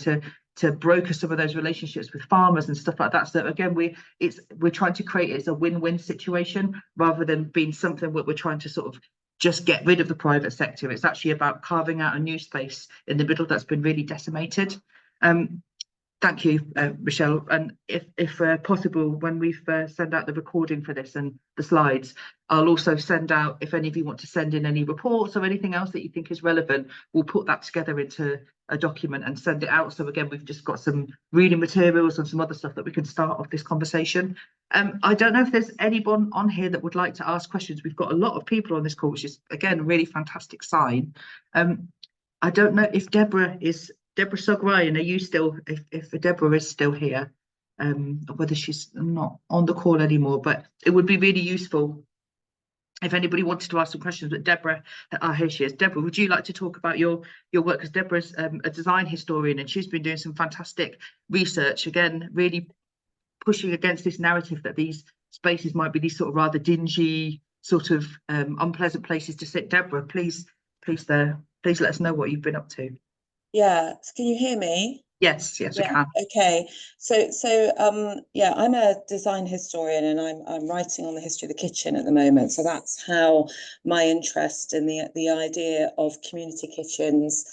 [SPEAKER 1] to broker some of those relationships with farmers and stuff like that. So again, we're trying to create it as a win-win situation rather than being something that we're trying to sort of just get rid of the private sector. It's actually about carving out a new space in the middle that's been really decimated. Thank you, Michelle. And if possible, when we send out the recording for this and the slides, I'll also send out, if any of you want to send in any reports or anything else that you think is relevant, we'll put that together into a document and send it out. So again, we've just got some reading materials and some other stuff that we can start off this conversation. I don't know if there's anyone on here that would like to ask questions. We've got a lot of people on this call, which is, again, a really fantastic sign. I don't know if Deborah Sugg-Ryan, are you still, if Deborah is still here, whether she's not on the call anymore, but it would be really useful if anybody wanted to ask some questions. But Deborah, here she is. Deborah, would you like to talk about your work? Because Deborah's a design historian and she's been doing some fantastic research, again, really pushing against this narrative that these spaces might be these sort of rather dingy, sort of unpleasant places to sit. Deborah, please let us know what you've been up to.
[SPEAKER 4] Yeah, can you hear me?
[SPEAKER 1] Yes, I can.
[SPEAKER 4] Okay. So yeah, I'm a design historian and I'm writing on the history of the kitchen at the moment. So that's how my interest in the idea of community kitchens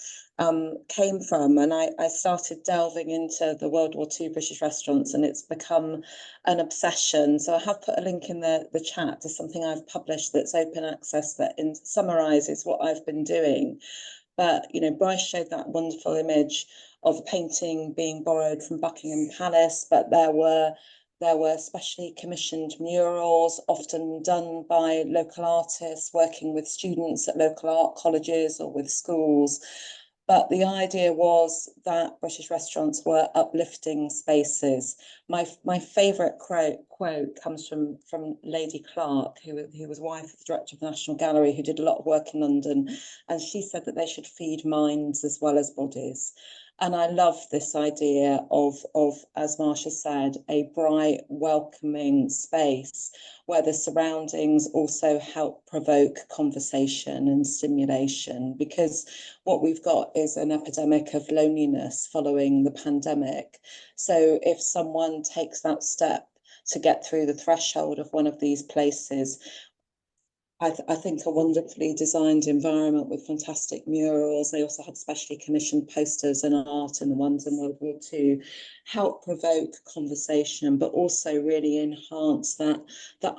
[SPEAKER 4] came from. And I started delving into the World War II British restaurants, and it's become an obsession. So I have put a link in the chat to something I've published that's open access that summarises what I've been doing. But, you know, Bryce showed that wonderful image of a painting being borrowed from Buckingham Palace, but there were specially commissioned murals, often done by local artists working with students at local art colleges or with schools. But the idea was that British restaurants were uplifting spaces. My favourite quote comes from Lady Clark, who was wife of the director of the National Gallery, who did a lot of work in London, and she said that they should feed minds as well as bodies. And I love this idea of, as Marsha said, a bright, welcoming space where the surroundings also help provoke conversation and stimulation, because what we've got is an epidemic of loneliness following the pandemic. So if someone takes that step to get through the threshold of one of these places, I think a wonderfully designed environment with fantastic murals. They also had specially commissioned posters and art in the ones in World War II, help provoke conversation, but also really enhance that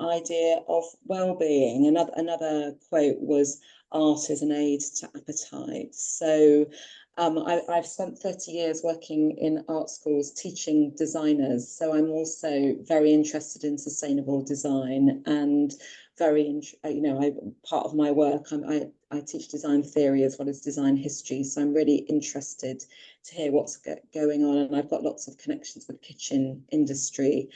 [SPEAKER 4] idea of well-being. Another quote was, "Art is an aid to appetite." So I've spent 30 years working in art schools teaching designers, so I'm also very interested in sustainable design and part of my work, I teach design theory as well as design history, so I'm really interested to hear what's going on, and I've got lots of connections with the kitchen industry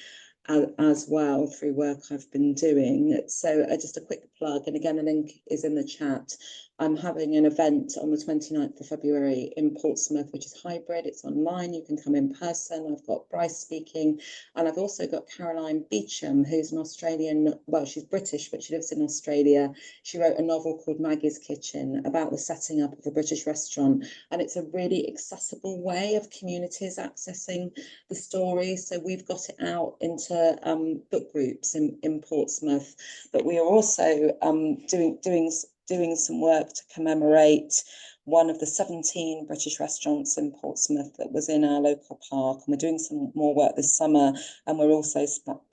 [SPEAKER 4] as well through work I've been doing. So just a quick plug, and again, the link is in the chat. I'm having an event on the 29th of February in Portsmouth, which is hybrid. It's online. You can come in person. I've got Bryce speaking. And I've also got Caroline Beecham, who's an Australian, well, she's British, but she lives in Australia. She wrote a novel called Maggie's Kitchen about the setting up of a British restaurant. And it's a really accessible way of communities accessing the story. So we've got it out into book groups in Portsmouth. But we are also doing some work to commemorate one of the 17 British restaurants in Portsmouth that was in our local park. And we're doing some more work this summer. And we're also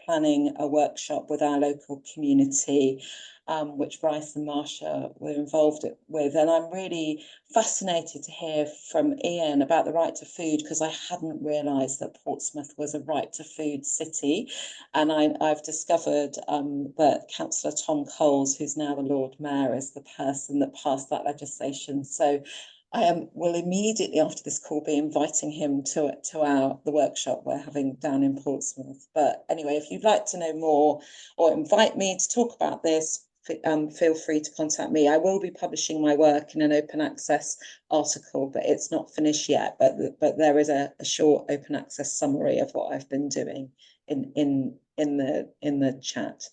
[SPEAKER 4] planning a workshop with our local community, which Bryce and Marsha were involved with. And I'm really fascinated to hear from Ian about the right to food, because I hadn't realised that Portsmouth was a right to food city. And I've discovered that Councillor Tom Coles, who's now the Lord Mayor, is the person that passed that legislation. So I will immediately after this call be inviting him to the workshop we're having down in Portsmouth. But anyway, if you'd like to know more or invite me to talk about this, feel free to contact me. I will be publishing my work in an open access article, but it's not finished yet. But there is a short open access summary of what I've been doing in the chat.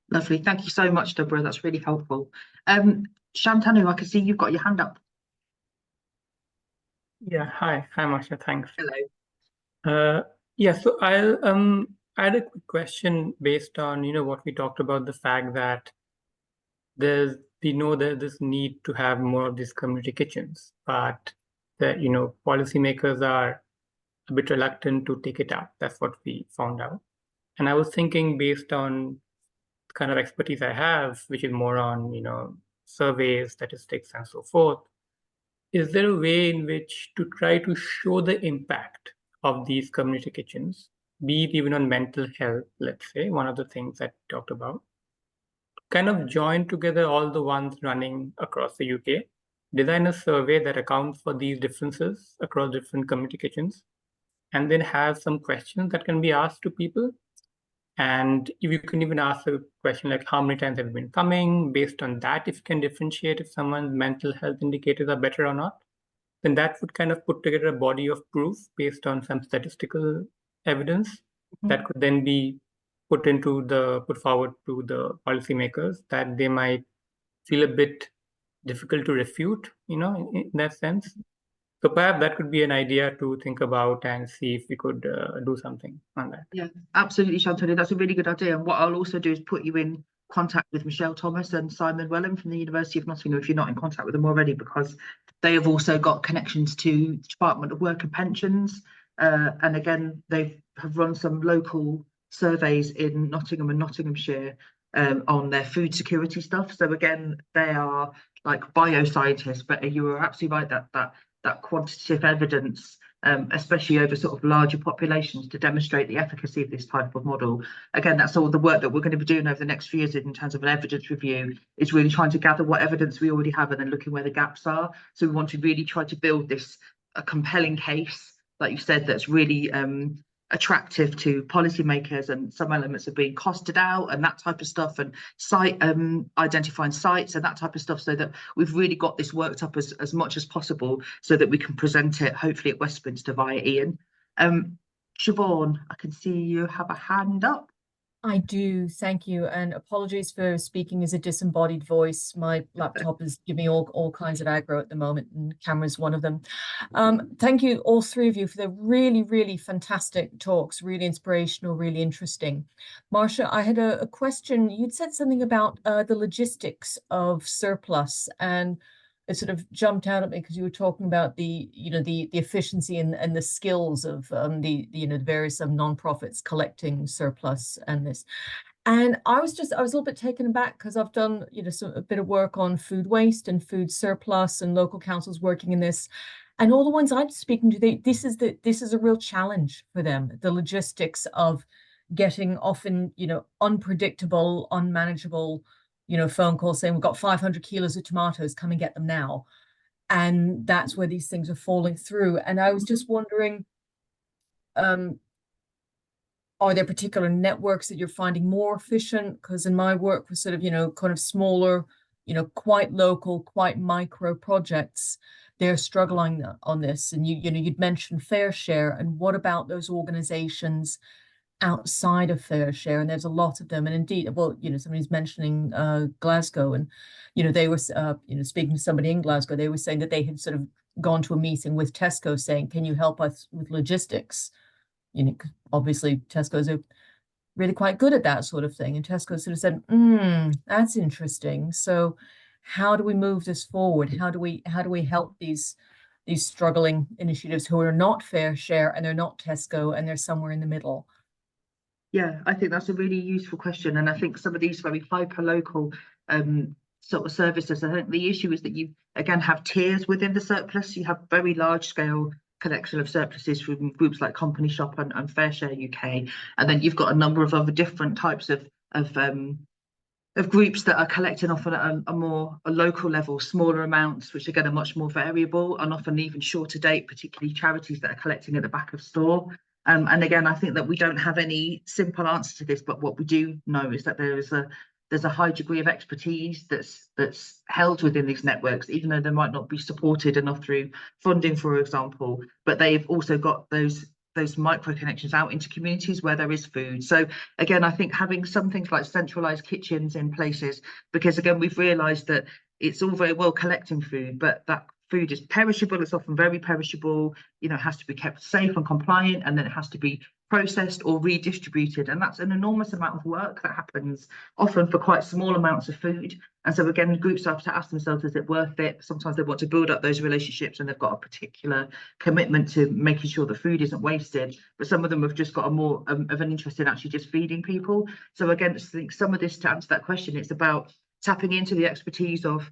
[SPEAKER 1] Lovely. Thank you so much, Deborah. That's really helpful. Shantanu, I can see you've got your hand up.
[SPEAKER 5] Yeah, hi, Marsha, thanks.
[SPEAKER 1] Hello.
[SPEAKER 5] Yeah, so I had a quick question based on, what we talked about, the fact that we know there's this need to have more of these community kitchens, but that, policymakers are a bit reluctant to take it up. That's what we found out. And I was thinking, based on the kind of expertise I have, which is more on, surveys, statistics, and so forth, is there a way in which to try to show the impact of these community kitchens, be it even on mental health, let's say, one of the things that we talked about, kind of join together all the ones running across the UK, design a survey that accounts for these differences across different community kitchens, and then have some questions that can be asked to people. And if you can even ask a question like, how many times have you been coming? Based on that, if you can differentiate if someone's mental health indicators are better or not, then that would kind of put together a body of proof based on some statistical evidence that could then be put forward to the policymakers, that they might feel a bit difficult to refute, in that sense. So perhaps that could be an idea to think about and see if we could do something on that.
[SPEAKER 1] Yeah, absolutely, Shantanu. That's a really good idea. And what I'll also do is put you in contact with Michelle Thomas and Simon Wellham from the University of Nottingham if you're not in contact with them already, because they have also got connections to the Department of Work and Pensions. And again, they have run some local surveys in Nottingham and Nottinghamshire on their food security stuff. So again, they are like bioscientists, but you are absolutely right that quantitative evidence, especially over sort of larger populations, to demonstrate the efficacy of this type of model. Again, that's all the work that we're going to be doing over the next few years in terms of an evidence review, is really trying to gather what evidence we already have and then looking where the gaps are. So we want to really try to build a compelling case, like you said, that's really attractive to policymakers, and some elements are being costed out and that type of stuff, and identifying sites and that type of stuff, so that we've really got this worked up as much as possible so that we can present it hopefully at Westminster via Ian. Siobhan, I can see you have a hand up.
[SPEAKER 6] I do, thank you, and apologies for speaking as a disembodied voice. My laptop is giving me all kinds of aggro at the moment, and camera's one of them. Thank you, all three of you, for the really, really fantastic talks, really inspirational, really interesting. Marsha, I had a question. You'd said something about the logistics of surplus, and it sort of jumped out at me because you were talking about the efficiency and the skills of the various non-profits collecting surplus and this. And I was a little bit taken aback because I've done, you know, a bit of work on food waste and food surplus and local councils working in this. And all the ones I'm speaking to, this is a real challenge for them. The logistics of getting often, you know, unpredictable, unmanageable, you know, phone calls saying we've got 500 kilos of tomatoes, come and get them now. And that's where these things are falling through. And I was just wondering, are there particular networks that you're finding more efficient? Because in my work with sort of, you know, kind of smaller, you know, quite local, quite micro projects, they're struggling on this. And you know, you'd mentioned Fair Share, and what about those organizations outside of Fair Share? And there's a lot of them. And indeed, well, you know, somebody's mentioning Glasgow, and you know, they were you know, speaking to somebody in Glasgow, they were saying that they had sort of gone to a meeting with Tesco saying, can you help us with logistics? You know, obviously Tesco's are really quite good at that sort of thing, and Tesco sort of said, that's interesting. So how do we move this forward? How do we help these struggling initiatives who are not Fair Share and they're not Tesco and they're somewhere in the middle?
[SPEAKER 1] Yeah, I think that's a really useful question. And I think some of these very hyper-local sort of services, I think the issue is that you, again, have tiers within the surplus. You have very large-scale collection of surpluses from groups like Company Shop and Fair Share UK. And then you've got a number of other different types of groups that are collecting often at a local level, smaller amounts, which again are much more variable and often even shorter date, particularly charities that are collecting at the back of store. And again, I think that we don't have any simple answer to this, but what we do know is that there's a high degree of expertise that's held within these networks, even though they might not be supported enough through funding, for example, but they've also got those micro connections out into communities where there is food. So again, I think having some things like centralized kitchens in places, because again, we've realized that it's all very well collecting food, but that food is perishable. It's often very perishable, you know, it has to be kept safe and compliant, and then it has to be processed or redistributed. And that's an enormous amount of work that happens often for quite small amounts of food. And so again, groups have to ask themselves, is it worth it? Sometimes they want to build up those relationships and they've got a particular commitment to making sure the food isn't wasted. But some of them have just got a more of an interest in actually just feeding people. So again, I think some of this, to answer that question, it's about tapping into the expertise of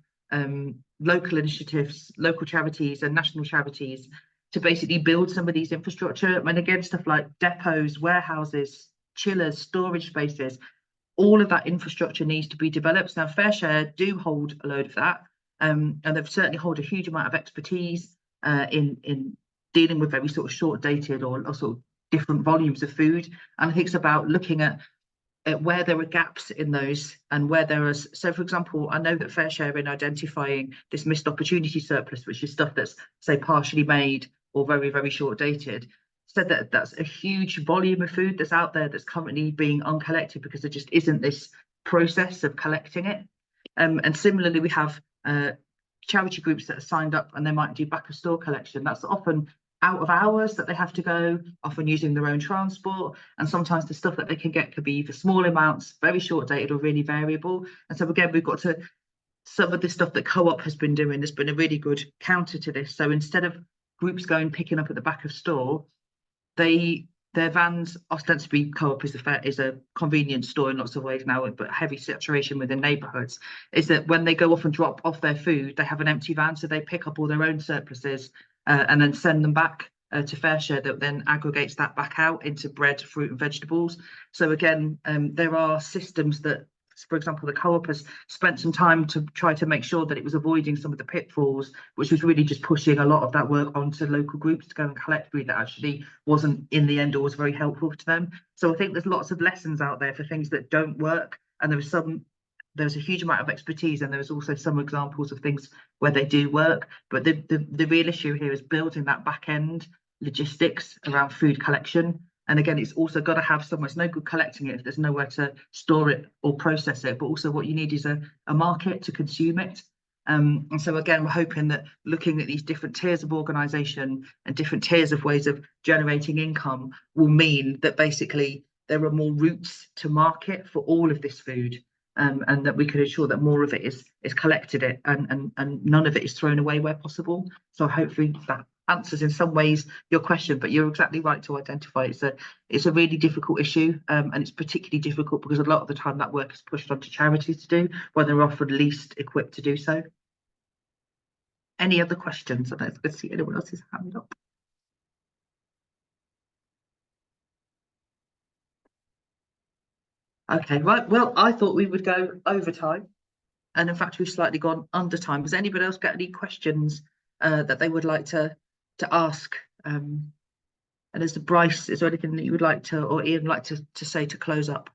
[SPEAKER 1] local initiatives, local charities and national charities to basically build some of these infrastructure. And again, stuff like depots, warehouses, chillers, storage spaces, all of that infrastructure needs to be developed. Now, Fair Share do hold a load of that, and they've certainly hold a huge amount of expertise in dealing with very sort of short-dated or sort of different volumes of food. And I think it's about looking at where there are gaps in those and where there are. So, for example, I know that Fair Share, in identifying this missed opportunity surplus, which is stuff that's, say, partially made or very, very short dated, said that that's a huge volume of food that's out there that's currently being uncollected because there just isn't this process of collecting it. And similarly, we have charity groups that are signed up and they might do back of store collection. That's often out of hours that they have to go, often using their own transport, and sometimes the stuff that they can get could be either small amounts, very short dated, or really variable. And so again, we've got to, some of the stuff that Co-op has been doing has been a really good counter to this. So instead of groups going picking up at the back of store, their vans, ostensibly Co-op is a convenience store in lots of ways now, but heavy saturation within neighbourhoods, is that when they go off and drop off their food, they have an empty van, so they pick up all their own surpluses and then send them back to Fair Share, that then aggregates that back out into bread, fruit and vegetables. So again, there are systems that, for example, the Co-op has spent some time to try to make sure that it was avoiding some of the pitfalls, which was really just pushing a lot of that work onto local groups to go and collect food that actually wasn't in the end always very helpful to them. So I think there's lots of lessons out there for things that don't work, and there's a huge amount of expertise, and there's also some examples of things where they do work. But the real issue here is building that back end logistics around food collection. And again, it's also got to have somewhere. It's no good collecting it if there's nowhere to store it or process it. But also what you need is a market to consume it. And so again, we're hoping that looking at these different tiers of organisation and different tiers of ways of generating income will mean that basically there are more routes to market for all of this food. And that we can ensure that more of it is collected and none of it is thrown away where possible. So hopefully that answers in some ways your question, but you're exactly right to identify it's a really difficult issue, and it's particularly difficult because a lot of the time that work is pushed onto charities to do when they're often least equipped to do so. Any other questions? I don't see anyone else's hand up. Okay, right. Well, I thought we would go over time, and in fact, we've slightly gone under time. Has anybody else got any questions that they would like to ask? And as the Bryce, is there anything that you would like to, or Ian, like to say to close up?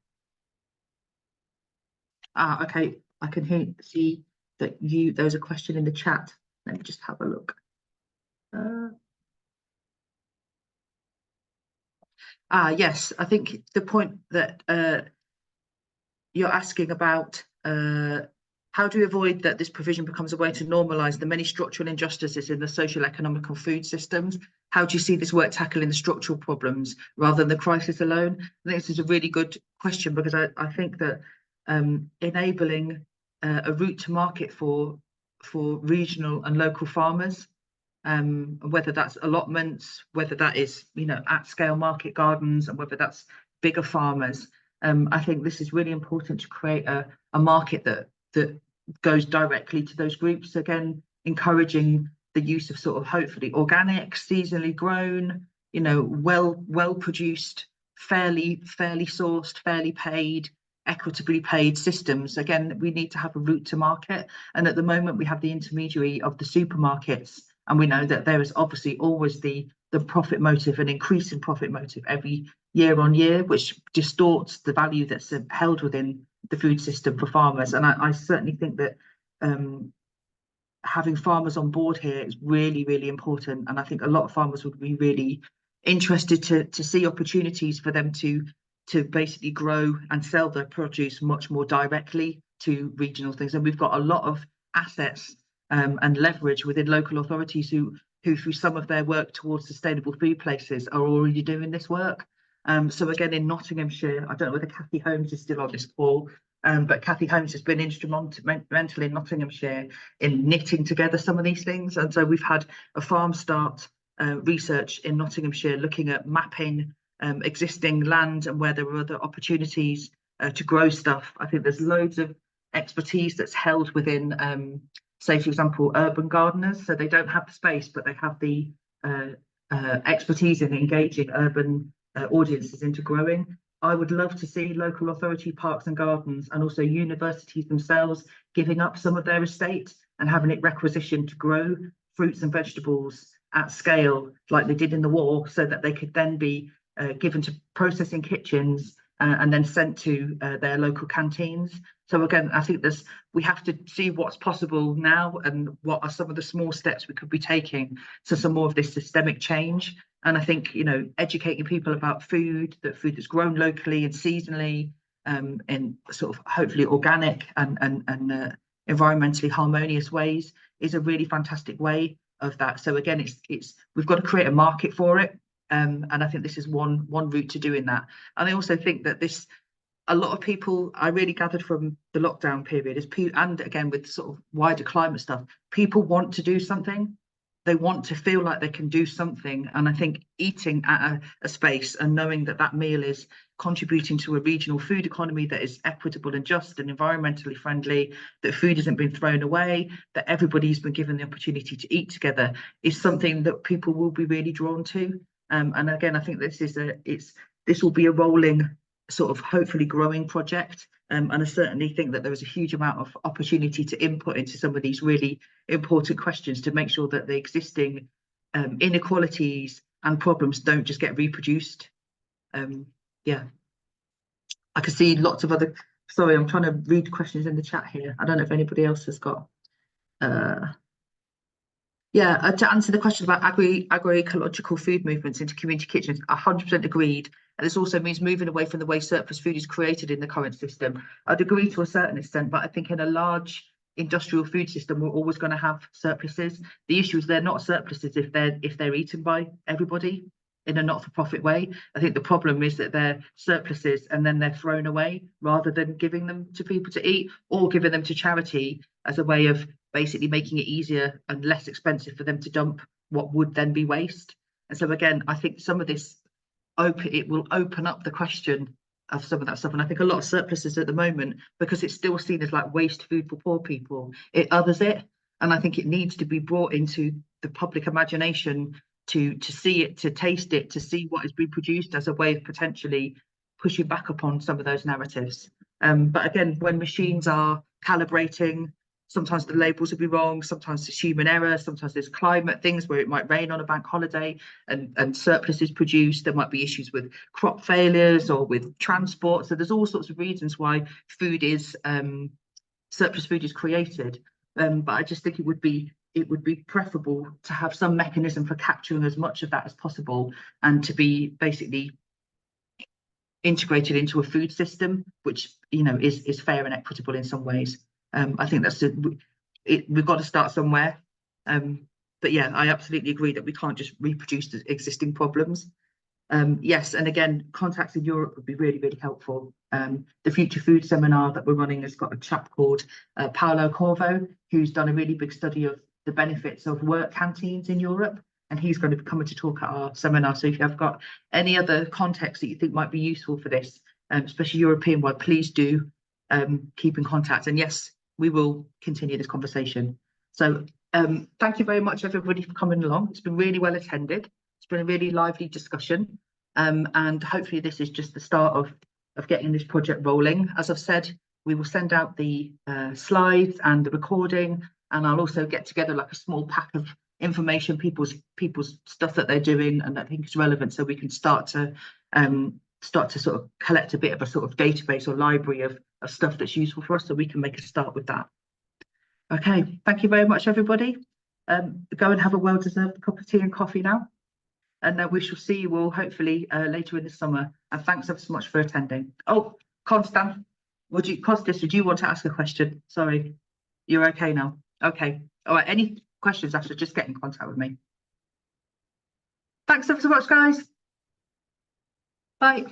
[SPEAKER 1] Okay, I can see that there's a question in the chat. Let me just have a look. Yes, I think the point that you're asking about, how do we avoid that this provision becomes a way to normalise the many structural injustices in the social, economic and food systems? How do you see this work tackling the structural problems rather than the crisis alone? I think this is a really good question, because I think that enabling a route to market for regional and local farmers, whether that's allotments, whether that is, you know, at scale market gardens, and whether that's bigger farmers, I think this is really important to create a market that goes directly to those groups. Again, encouraging the use of sort of hopefully organic, seasonally grown, you know, well produced, fairly sourced, fairly paid, equitably paid systems. Again, we need to have a route to market, and at the moment we have the intermediary of the supermarkets, and we know that there is obviously always the profit motive, an increasing profit motive every year on year, which distorts the value that's held within the food system for farmers. And I certainly think that having farmers on board here is really, really important. And I think a lot of farmers would be really interested to see opportunities for them to basically grow and sell their produce much more directly to regional things. And we've got a lot of assets and leverage within local authorities who through some of their work towards sustainable food places are already doing this work. So again, in Nottinghamshire, I don't know whether Cathy Holmes is still on this call, but Cathy Holmes has been instrumental in Nottinghamshire in knitting together some of these things. And so we've had a farm start research in Nottinghamshire looking at mapping existing land and where there are other opportunities to grow stuff. I think there's loads of expertise that's held within, say, for example, urban gardeners. So they don't have the space, but they have the expertise in engaging urban audiences into growing. I would love to see local authority parks and gardens, and also universities themselves, giving up some of their estate and having it requisitioned to grow fruits and vegetables at scale like they did in the war, so that they could then be given to processing kitchens and then sent to their local canteens. So again, I think we have to see what's possible now and what are some of the small steps we could be taking to some more of this systemic change. And I think, you know, educating people about food that's grown locally and seasonally, in sort of hopefully organic and environmentally harmonious ways is a really fantastic way of that. So again, we've got to create a market for it. And I think this is one route to doing that. And I also think that a lot of people, I really gathered from the lockdown period, and again with sort of wider climate stuff, people want to do something. They want to feel like they can do something. And I think eating at a space and knowing that that meal is contributing to a regional food economy that is equitable and just and environmentally friendly, that food hasn't been thrown away, that everybody's been given the opportunity to eat together, is something that people will be really drawn to. And again, I think this will be a rolling, sort of hopefully growing project. And I certainly think that there is a huge amount of opportunity to input into some of these really important questions to make sure that the existing inequalities and problems don't just get reproduced. Yeah, I can see lots of other, sorry, I'm trying to read questions in the chat here. I don't know if anybody else has got. Yeah, to answer the question about agroecological food movements into community kitchens, 100% agreed. And this also means moving away from the way surplus food is created in the current system. I'd agree to a certain extent, but I think in a large industrial food system, we're always going to have surpluses. The issue is they're not surpluses if they're eaten by everybody in a not-for-profit way. I think the problem is that they're surpluses and then they're thrown away rather than giving them to people to eat or giving them to charity as a way of basically making it easier and less expensive for them to dump what would then be waste. And so again, I think some of this it will open up the question of some of that stuff. And I think a lot of surpluses at the moment, because it's still seen as like waste food for poor people, it others it. And I think it needs to be brought into the public imagination to see it, to taste it, to see what is being produced as a way of potentially pushing back upon some of those narratives. But again, when machines are calibrating, sometimes the labels will be wrong, sometimes there's human error, sometimes there's climate things where it might rain on a bank holiday and surplus is produced. There might be issues with crop failures or with transport. So there's all sorts of reasons why food is surplus food is created. But I just think it would be preferable to have some mechanism for capturing as much of that as possible, and to be basically integrated into a food system which, you know, is fair and equitable in some ways. I think that's we've got to start somewhere. But yeah, I absolutely agree that we can't just reproduce the existing problems. Yes, and again, contacts in Europe would be really, really helpful. The Future Food Seminar that we're running has got a chap called Paolo Corvo, who's done a really big study of the benefits of work canteens in Europe, and he's going to be coming to talk at our seminar. So if you have got any other context that you think might be useful for this, especially European-wide, please do keep in contact. And yes, we will continue this conversation. So thank you very much, everybody, for coming along. It's been really well attended. It's been a really lively discussion, and hopefully this is just the start of getting this project rolling. As I've said, we will send out the slides and the recording, and I'll also get together like a small pack of information, people's stuff that they're doing and that I think is relevant, so we can start to sort of collect a bit of a sort of database or library of stuff that's useful for us, so we can make a start with that. Okay, thank you very much, everybody. Go and have a well-deserved cup of tea and coffee now, and we shall see you all hopefully later in the summer. And thanks ever so much for attending. Oh, Costas, did you want to ask a question? Sorry, you're okay now. Okay, all right. Any questions after, just get in contact with me. Thanks ever so much, guys. Bye.